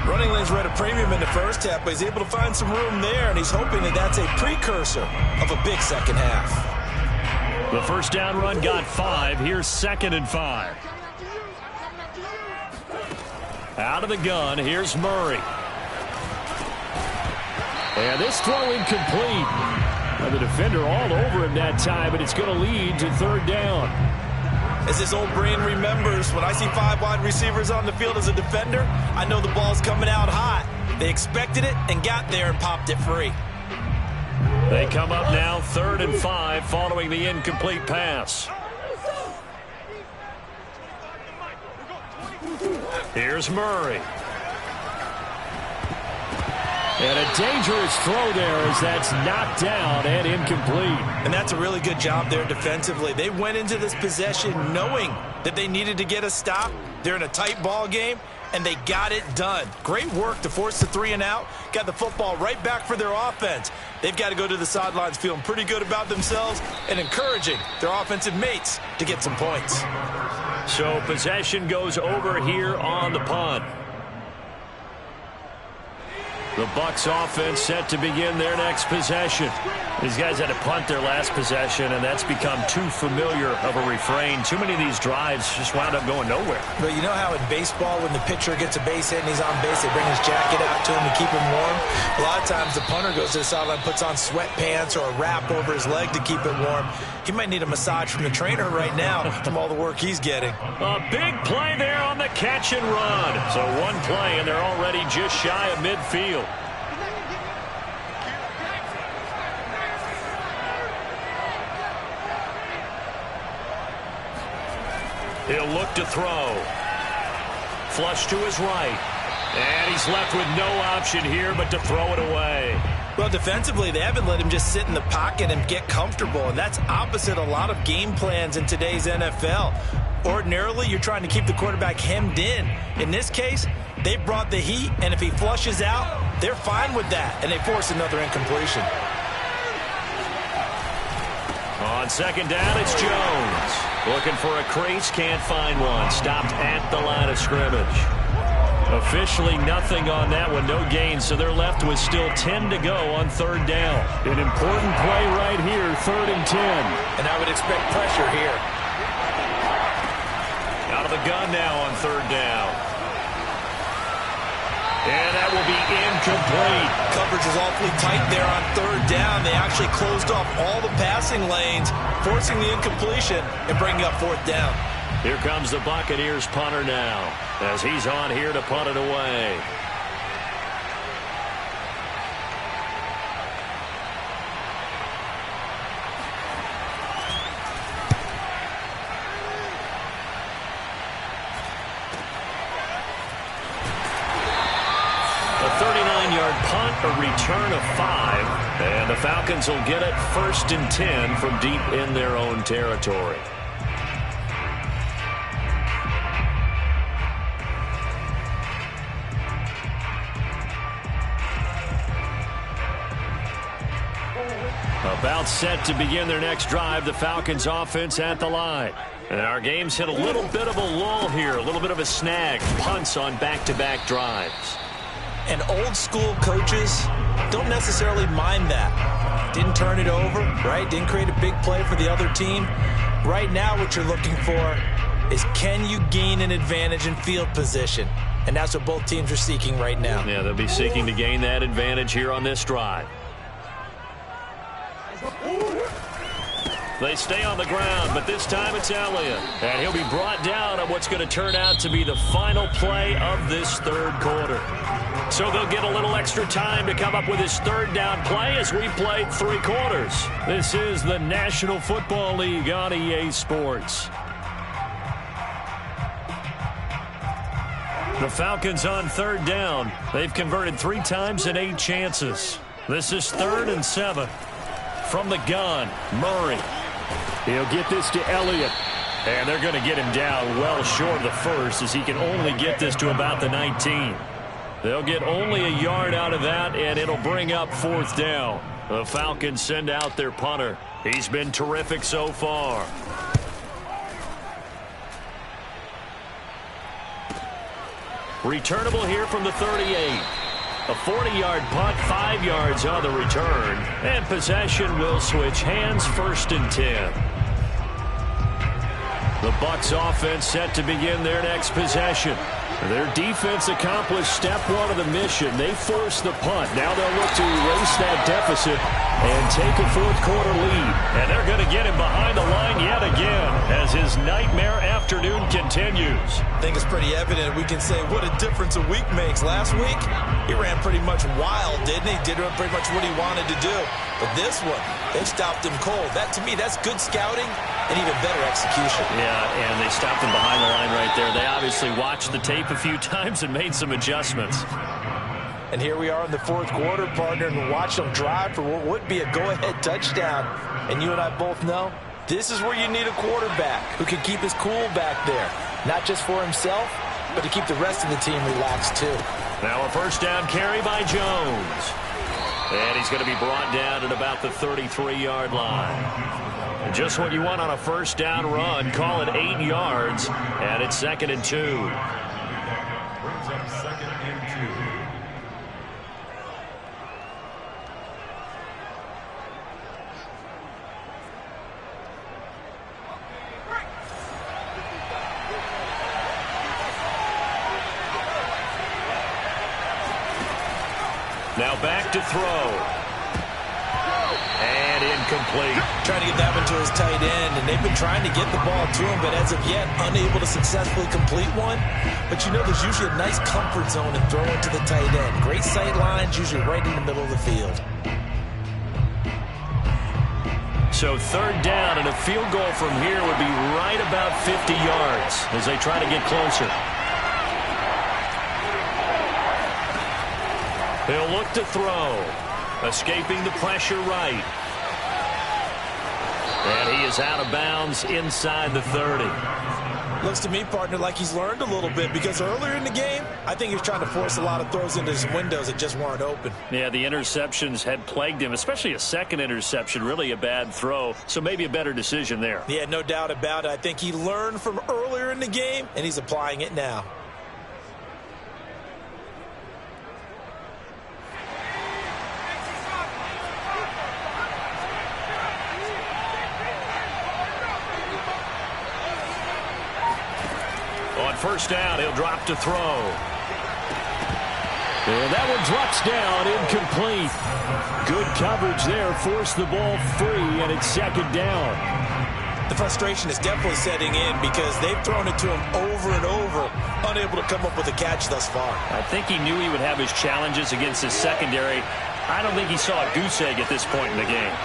Running lanes were at a premium in the first half, but he's able to find some room there, and he's hoping that that's a precursor of a big second half. The first down run got 5. Here's 2nd and 5. Out of the gun, here's Murray. And this throw incomplete. And the defender all over him that time, but it's going to lead to third down. As his old brain remembers, when I see 5 wide receivers on the field as a defender, I know the ball's coming out hot. They expected it and got there and popped it free. They come up now 3rd and 5 following the incomplete pass. Here's Murray. And a dangerous throw there as that's knocked down and incomplete. And that's a really good job there defensively. They went into this possession knowing that they needed to get a stop. They're in a tight ball game, and they got it done. Great work to force the 3 and out. Got the football right back for their offense. They've got to go to the sidelines feeling pretty good about themselves and encouraging their offensive mates to get some points. So possession goes over here on the punt. The Bucs offense set to begin their next possession. These guys had to punt their last possession, and that's become too familiar of a refrain. Too many of these drives just wound up going nowhere. But you know how in baseball, when the pitcher gets a base hit and he's on base, they bring his jacket out to him to keep him warm? A lot of times the punter goes to the sideline, puts on sweatpants or a wrap over his leg to keep it warm. He might need a massage from the trainer right now from all the work he's getting. A big play there on the catch and run. So one play, and they're already just shy of midfield. He'll look to throw. Flush to his right. And he's left with no option here but to throw it away. Well, defensively, they haven't let him just sit in the pocket and get comfortable, and that's opposite a lot of game plans in today's NFL. Ordinarily, you're trying to keep the quarterback hemmed in. In this case, they brought the heat, and if he flushes out, they're fine with that, and they force another incompletion. On second down, it's Jones. Looking for a crease, can't find one. Stopped at the line of scrimmage. Officially nothing on that one, no gain, so they're left with still 10 to go on third down. An important play right here, 3rd and 10. And I would expect pressure here. Out of the gun now on third down. And that will be incomplete. Coverage is awfully tight there on third down. They actually closed off all the passing lanes, forcing the incompletion and bringing up 4th down. Here comes the Buccaneers punter now, as he's on here to punt it away. A 39-yard punt, a return of 5, and the Falcons will get it 1st and 10 from deep in their own territory. About set to begin their next drive, the Falcons offense at the line. And our game's hit a little bit of a lull here, a little bit of a snag. Punts on back-to-back drives. And old school coaches don't necessarily mind that. Didn't turn it over, right? Didn't create a big play for the other team. Right now what you're looking for is, can you gain an advantage in field position? And that's what both teams are seeking right now. Yeah, they'll be seeking to gain that advantage here on this drive. They stay on the ground, but this time it's Elliott. And he'll be brought down on what's going to turn out to be the final play of this third quarter. So they'll get a little extra time to come up with his third down play as we played 3 quarters. This is the National Football League on EA Sports. The Falcons on third down. They've converted 3 times in 8 chances. This is 3rd and 7. From the gun, Murray. He'll get this to Elliott. And they're going to get him down well short of the first, as he can only get this to about the 19. They'll get only a yard out of that, and it'll bring up 4th down. The Falcons send out their punter. He's been terrific so far. Returnable here from the 38. A 40-yard punt, 5 yards on the return. And possession will switch hands, 1st and 10. The Bucs offense set to begin their next possession. Their defense accomplished step 1 of the mission. They forced the punt. Now they'll look to erase that deficit and take a 4th quarter lead. And they're going to get him behind the line yet again as his nightmare afternoon continues. I think it's pretty evident. We can say what a difference a week makes. Last week, he ran pretty much wild, didn't he? Did pretty much what he wanted to do. But this one, they stopped him cold. That, to me, that's good scouting and even better execution. Yeah, and they stopped him behind the line right there. They obviously watched the tape a few times and made some adjustments. And here we are in the 4th quarter, partner, and watch them drive for what would be a go-ahead touchdown. And you and I both know this is where you need a quarterback who can keep his cool back there. Not just for himself, but to keep the rest of the team relaxed too. Now a 1st down carry by Jones. And he's going to be brought down at about the 33-yard line. Just what you want on a 1st down run. Call it 8 yards, and it's 2nd and 2. Brings up 2nd and 2. Now back to throw. And incomplete. Trying to get that one to his tight end, and they've been trying to get the ball to him, but as of yet, unable to successfully complete one. But you know there's usually a nice comfort zone in throwing to the tight end. Great sight lines, usually right in the middle of the field. So 3rd down, and a field goal from here would be right about 50 yards as they try to get closer. They'll look to throw. Escaping the pressure right. And he is out of bounds inside the 30. Looks to me, partner, like he's learned a little bit, because earlier in the game, I think he was trying to force a lot of throws into his windows that just weren't open. Yeah, the interceptions had plagued him, especially a second interception, really a bad throw, so maybe a better decision there. Yeah, no doubt about it. I think he learned from earlier in the game, and he's applying it now. On first down, he'll drop to throw. And that one drops down, incomplete. Good coverage there, forced the ball free, and it's second down. The frustration is definitely setting in because they've thrown it to him over and over, unable to come up with a catch thus far. I think he knew he would have his challenges against his secondary. I don't think he saw a goose egg at this point in the game.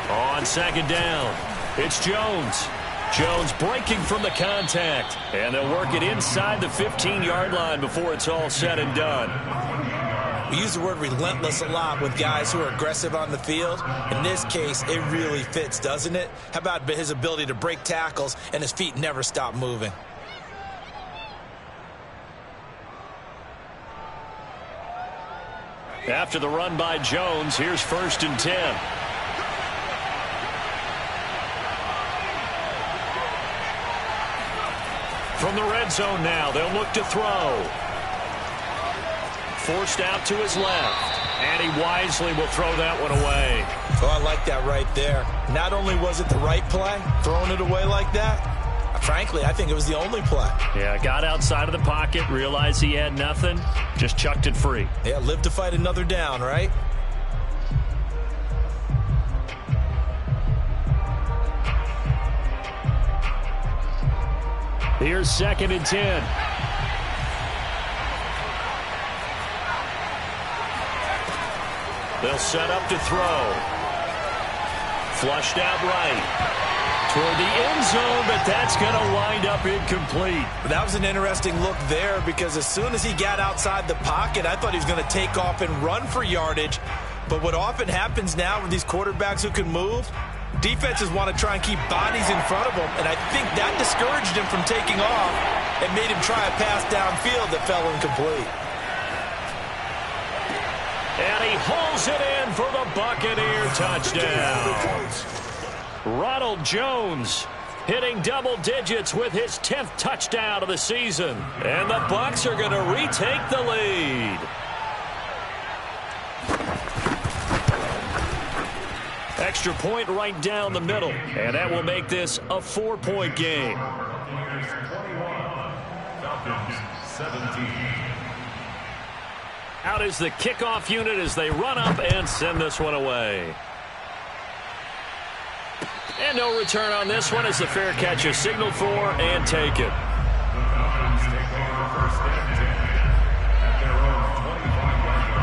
On second down, it's Jones. Jones breaking from the contact, and they'll work it inside the 15-yard line before it's all said and done. We use the word relentless a lot with guys who are aggressive on the field. In this case, it really fits, doesn't it? How about his ability to break tackles and his feet never stop moving? After the run by Jones, here's 1st and 10. From the red zone now, they'll look to throw. Forced out to his left, and he wisely will throw that one away. Oh, I like that right there. Not only was it the right play, throwing it away like that, frankly, I think it was the only play. Yeah, got outside of the pocket, realized he had nothing, just chucked it free. Yeah, live to fight another down, right? Here's 2nd and 10. They'll set up to throw. Flushed out right. Toward the end zone, but that's going to wind up incomplete. That was an interesting look there because as soon as he got outside the pocket, I thought he was going to take off and run for yardage. But what often happens now with these quarterbacks who can move, defenses want to try and keep bodies in front of them, and I think that discouraged him from taking off and made him try a pass downfield that fell incomplete. And he hauls it in for the Buccaneer touchdown. Ronald Jones hitting double digits with his 10th touchdown of the season. And the Bucs are going to retake the lead. Extra point right down the middle. And that will make this a 4-point game. Falcons 17. Out is the kickoff unit as they run up and send this one away. And no return on this one as the fair catch is signaled for and taken. The Falcons take over 1st and 10 at their own 25-yard line.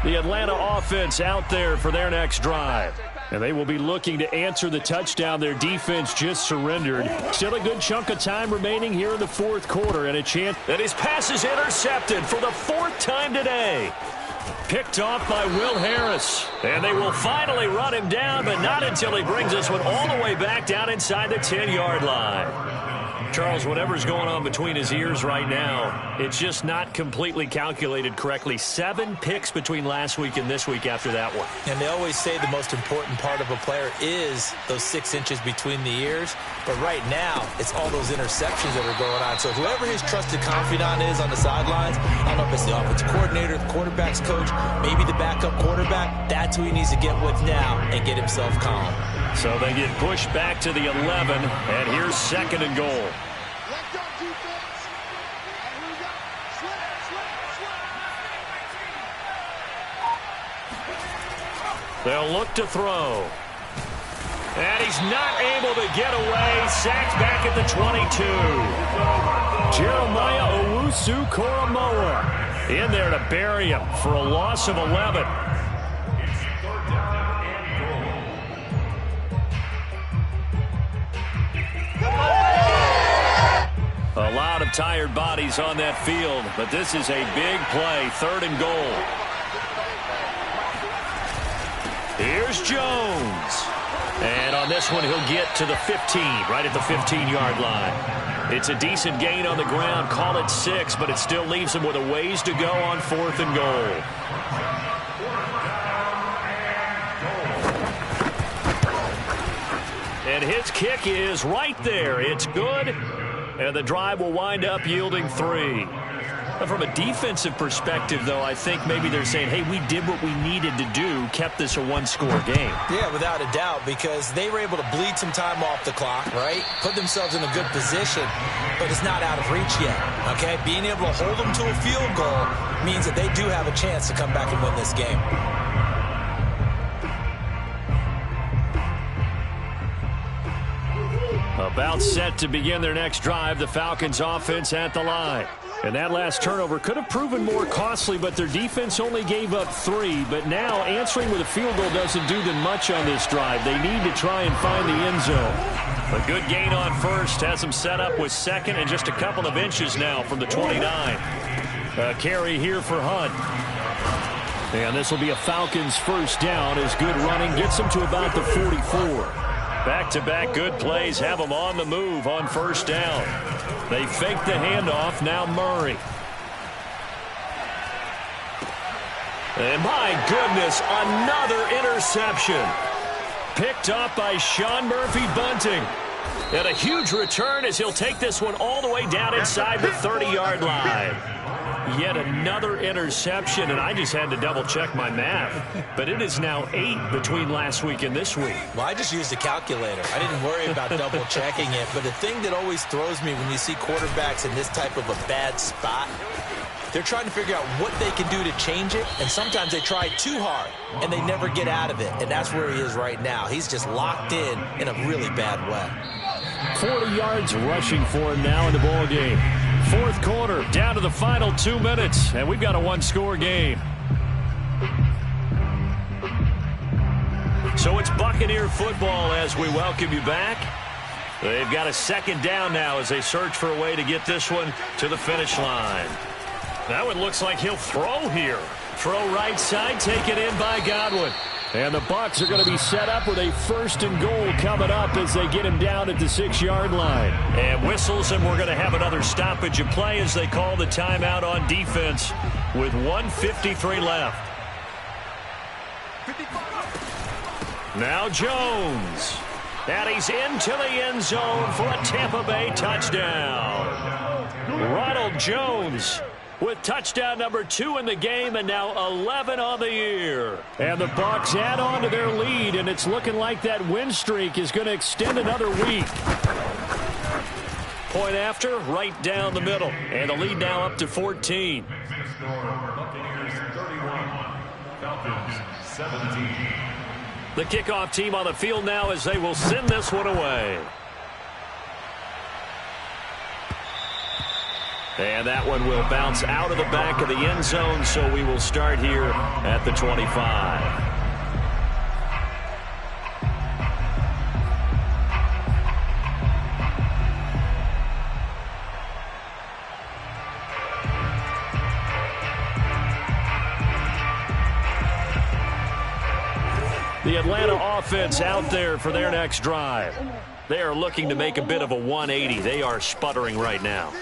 The Atlanta offense out there for their next drive. And they will be looking to answer the touchdown their defense just surrendered. Still a good chunk of time remaining here in the 4th quarter, and a chance that his pass is intercepted for the 4th time today. Picked off by Will Harris. And they will finally run him down, but not until he brings this one all the way back down inside the 10-yard line. Charles, whatever's going on between his ears right now, it's just not completely calculated correctly. 7 picks between last week and this week after that one. And they always say the most important part of a player is those 6 inches between the ears. But right now, it's all those interceptions that are going on. So whoever his trusted confidant is on the sidelines, I don't know if it's the offensive coordinator, the quarterback's coach, maybe the backup quarterback, that's who he needs to get with now and get himself calm. So they get pushed back to the 11, and here's 2nd and goal. They'll look to throw. And he's not able to get away. Sacked back at the 22. Jeremiah Owusu-Koramoah in there to bury him for a loss of 11. of tired bodies on that field, but this is a big play, 3rd and goal. Here's Jones. And on this one, he'll get to the 15, right at the 15-yard line. It's a decent gain on the ground. Call it 6, but it still leaves him with a ways to go on 4th and goal. And his kick is right there. It's good, and the drive will wind up yielding 3. From a defensive perspective, though, I think maybe they're saying, hey, we did what we needed to do, kept this a one-score game. Yeah, without a doubt, because they were able to bleed some time off the clock, right? Put themselves in a good position, but it's not out of reach yet, okay? Being able to hold them to a field goal means that they do have a chance to come back and win this game. About set to begin their next drive, the Falcons offense at the line. And that last turnover could have proven more costly, but their defense only gave up 3. But now answering with a field goal doesn't do them much on this drive. They need to try and find the end zone. A good gain on first has them set up with 2nd and just a couple of inches now from the 29. A carry here for Hunt. And this will be a Falcons first down as good running gets them to about the 44. Back-to-back good plays have them on the move on first down. They fake the handoff. Now Murray. And my goodness, another interception. Picked up by Sean Murphy-Bunting. And a huge return as he'll take this one all the way down inside the 30-yard line. Yet another interception, and I just had to double-check my math. But it is now 8 between last week and this week. Well, I just used a calculator. I didn't worry about double-checking it. But the thing that always throws me when you see quarterbacks in this type of a bad spot, they're trying to figure out what they can do to change it, and sometimes they try too hard, and they never get out of it. And that's where he is right now. He's just locked in a really bad way. 40 yards rushing for him now in the ball game. 4th quarter, down to the final 2 minutes, and we've got a one-score game. So it's Buccaneer football as we welcome you back. They've got a 2nd down now as they search for a way to get this one to the finish line. Now it looks like he'll throw here. Throw right side, taken in by Godwin. And the Bucs are going to be set up with a 1st and goal coming up as they get him down at the 6-yard line. And whistles, and we're going to have another stoppage of play as they call the timeout on defense with 1:53 left. Now Jones. And he's into the end zone for a Tampa Bay touchdown. Ronald Jones with touchdown number 2 in the game, and now 11 on the year. And the Bucs add on to their lead, and it's looking like that win streak is going to extend another week. Point after, right down the middle. And the lead now up to 14. Buccaneers 31, Falcons 17. The kickoff team on the field now as they will send this one away. And that one will bounce out of the back of the end zone, so we will start here at the 25. The Atlanta offense out there for their next drive. They are looking to make a bit of a 180. They are sputtering right now.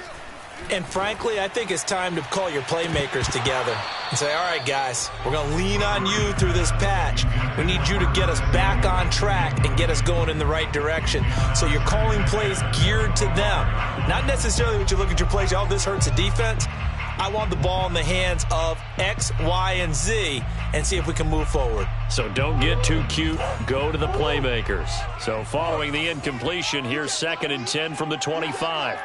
And frankly, I think it's time to call your playmakers together and say, all right, guys, we're going to lean on you through this patch. We need you to get us back on track and get us going in the right direction. So you're calling plays geared to them. Not necessarily when you look at your plays, oh, this hurts the defense. I want the ball in the hands of X, Y, and Z and see if we can move forward. So don't get too cute. Go to the playmakers. So following the incompletion, here's 2nd and 10 from the 25.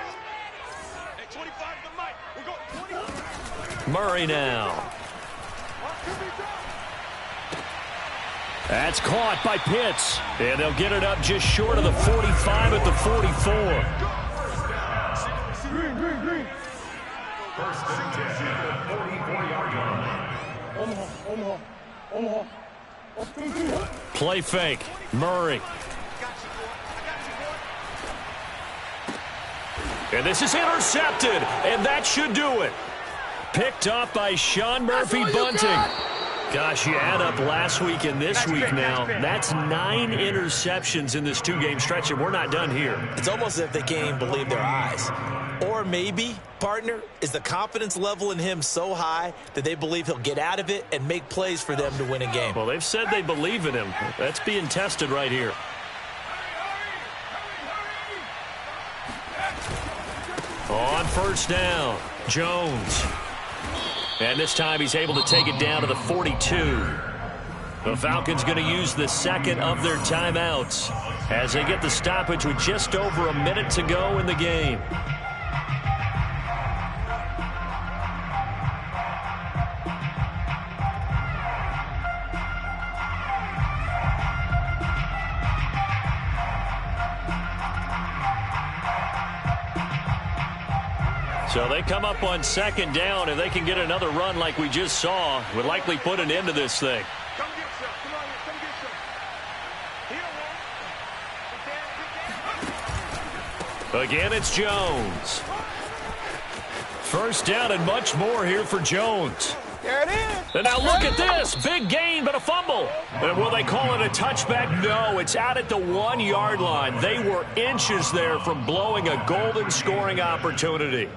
Murray now. That's caught by Pitts. And they'll get it up just short of the 45 at the 44. First and 10, 44-yard line. Play fake. Murray. And this is intercepted, and that should do it. Picked off by Sean Murphy-Bunting. Gosh, you add up last week and this week now. That's 9 interceptions in this 2-game stretch, and we're not done here. It's almost as if they can't even believe their eyes. Or maybe, partner, is the confidence level in him so high that they believe he'll get out of it and make plays for them to win a game. Well, they've said they believe in him. That's being tested right here. On first down, Jones. And this time he's able to take it down to the 42. The Falcons going to use the second of their timeouts as they get the stoppage with just over a minute to go in the game. So they come up on second down. If they can get another run like we just saw, would likely put an end to this thing. Come get some. Come on, come get some. Again, it's Jones. First down and much more here for Jones. There it is. And now look at this. Big gain, but a fumble. And will they call it a touchback? No, it's out at the 1-yard line. They were inches there from blowing a golden scoring opportunity.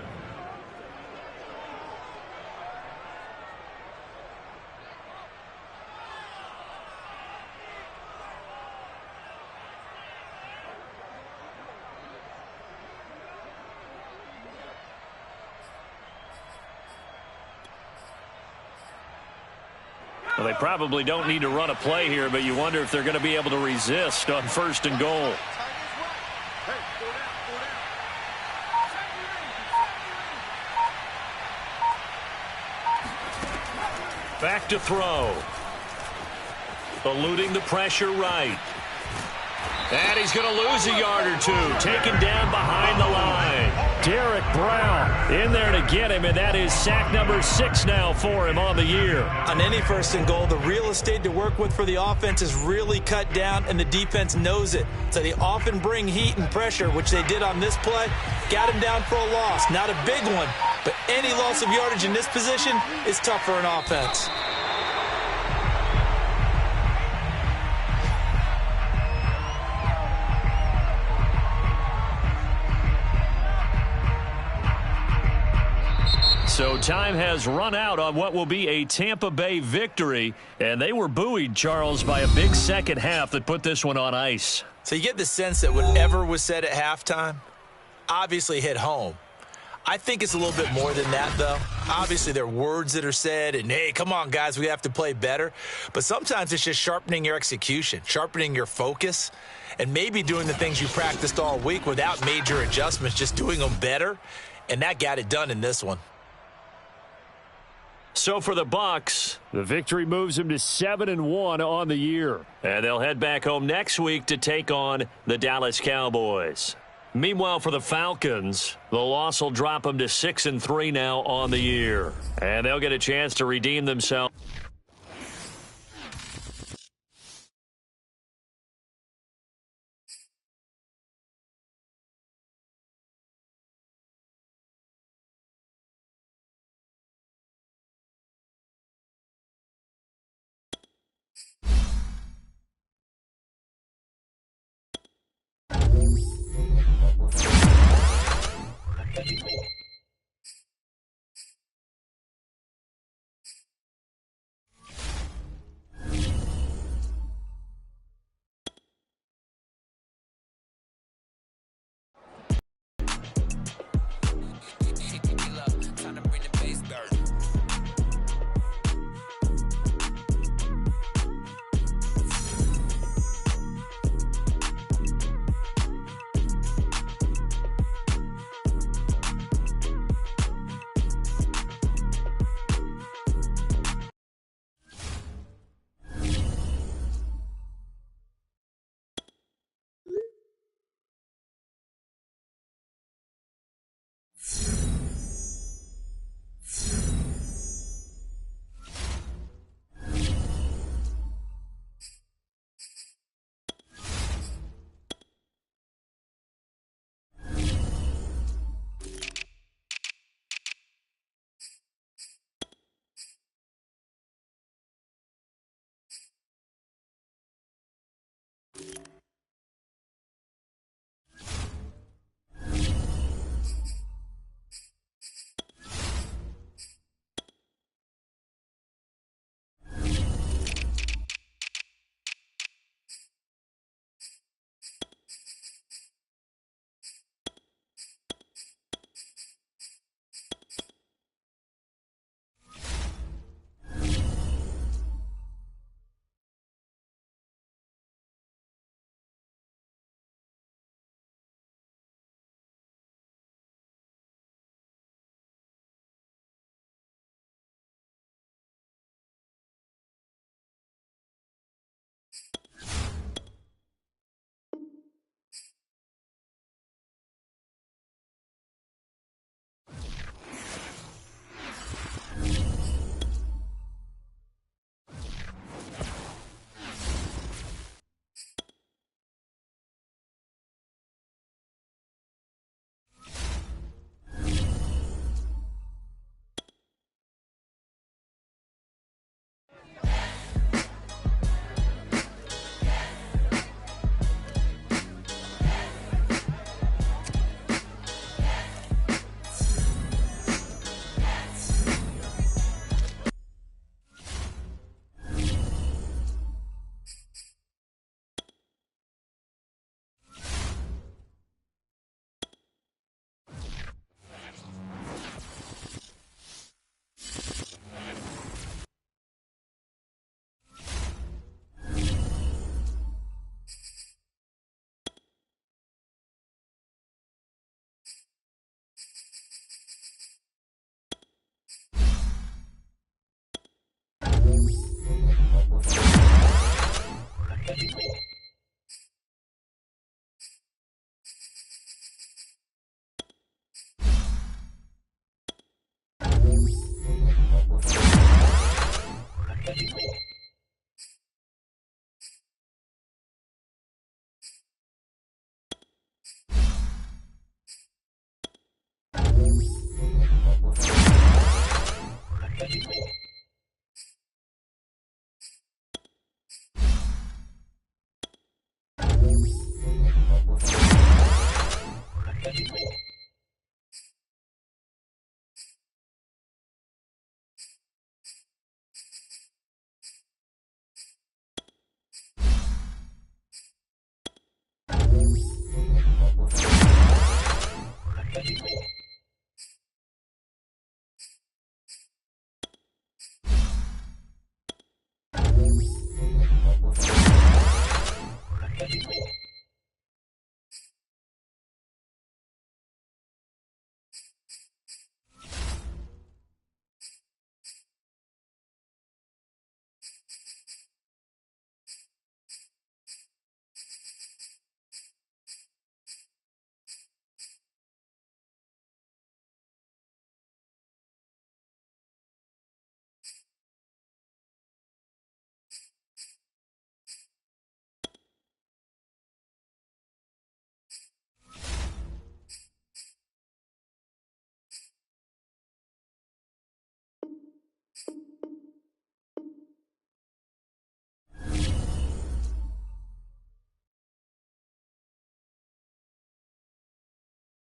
Well, they probably don't need to run a play here, but you wonder if they're going to be able to resist on first and goal. Back to throw. Eluding the pressure right. And he's going to lose a yard or two. Taken down behind the line. Derek Brown in there to get him, and that is sack number 6 now for him on the year. On any first and goal, the real estate to work with for the offense is really cut down, and the defense knows it. So they often bring heat and pressure, which they did on this play. Got him down for a loss. Not a big one, but any loss of yardage in this position is tough for an offense. So time has run out on what will be a Tampa Bay victory, and they were buoyed, Charles, by a big second half that put this one on ice. So you get the sense that whatever was said at halftime obviously hit home. I think it's a little bit more than that, though. Obviously, there are words that are said, and, hey, come on, guys, we have to play better. But sometimes it's just sharpening your execution, sharpening your focus, and maybe doing the things you practiced all week without major adjustments, just doing them better. And that got it done in this one. So for the Bucs, the victory moves them to 7-1 on the year. And they'll head back home next week to take on the Dallas Cowboys. Meanwhile, for the Falcons, the loss will drop them to 6-3 now on the year. And they'll get a chance to redeem themselves.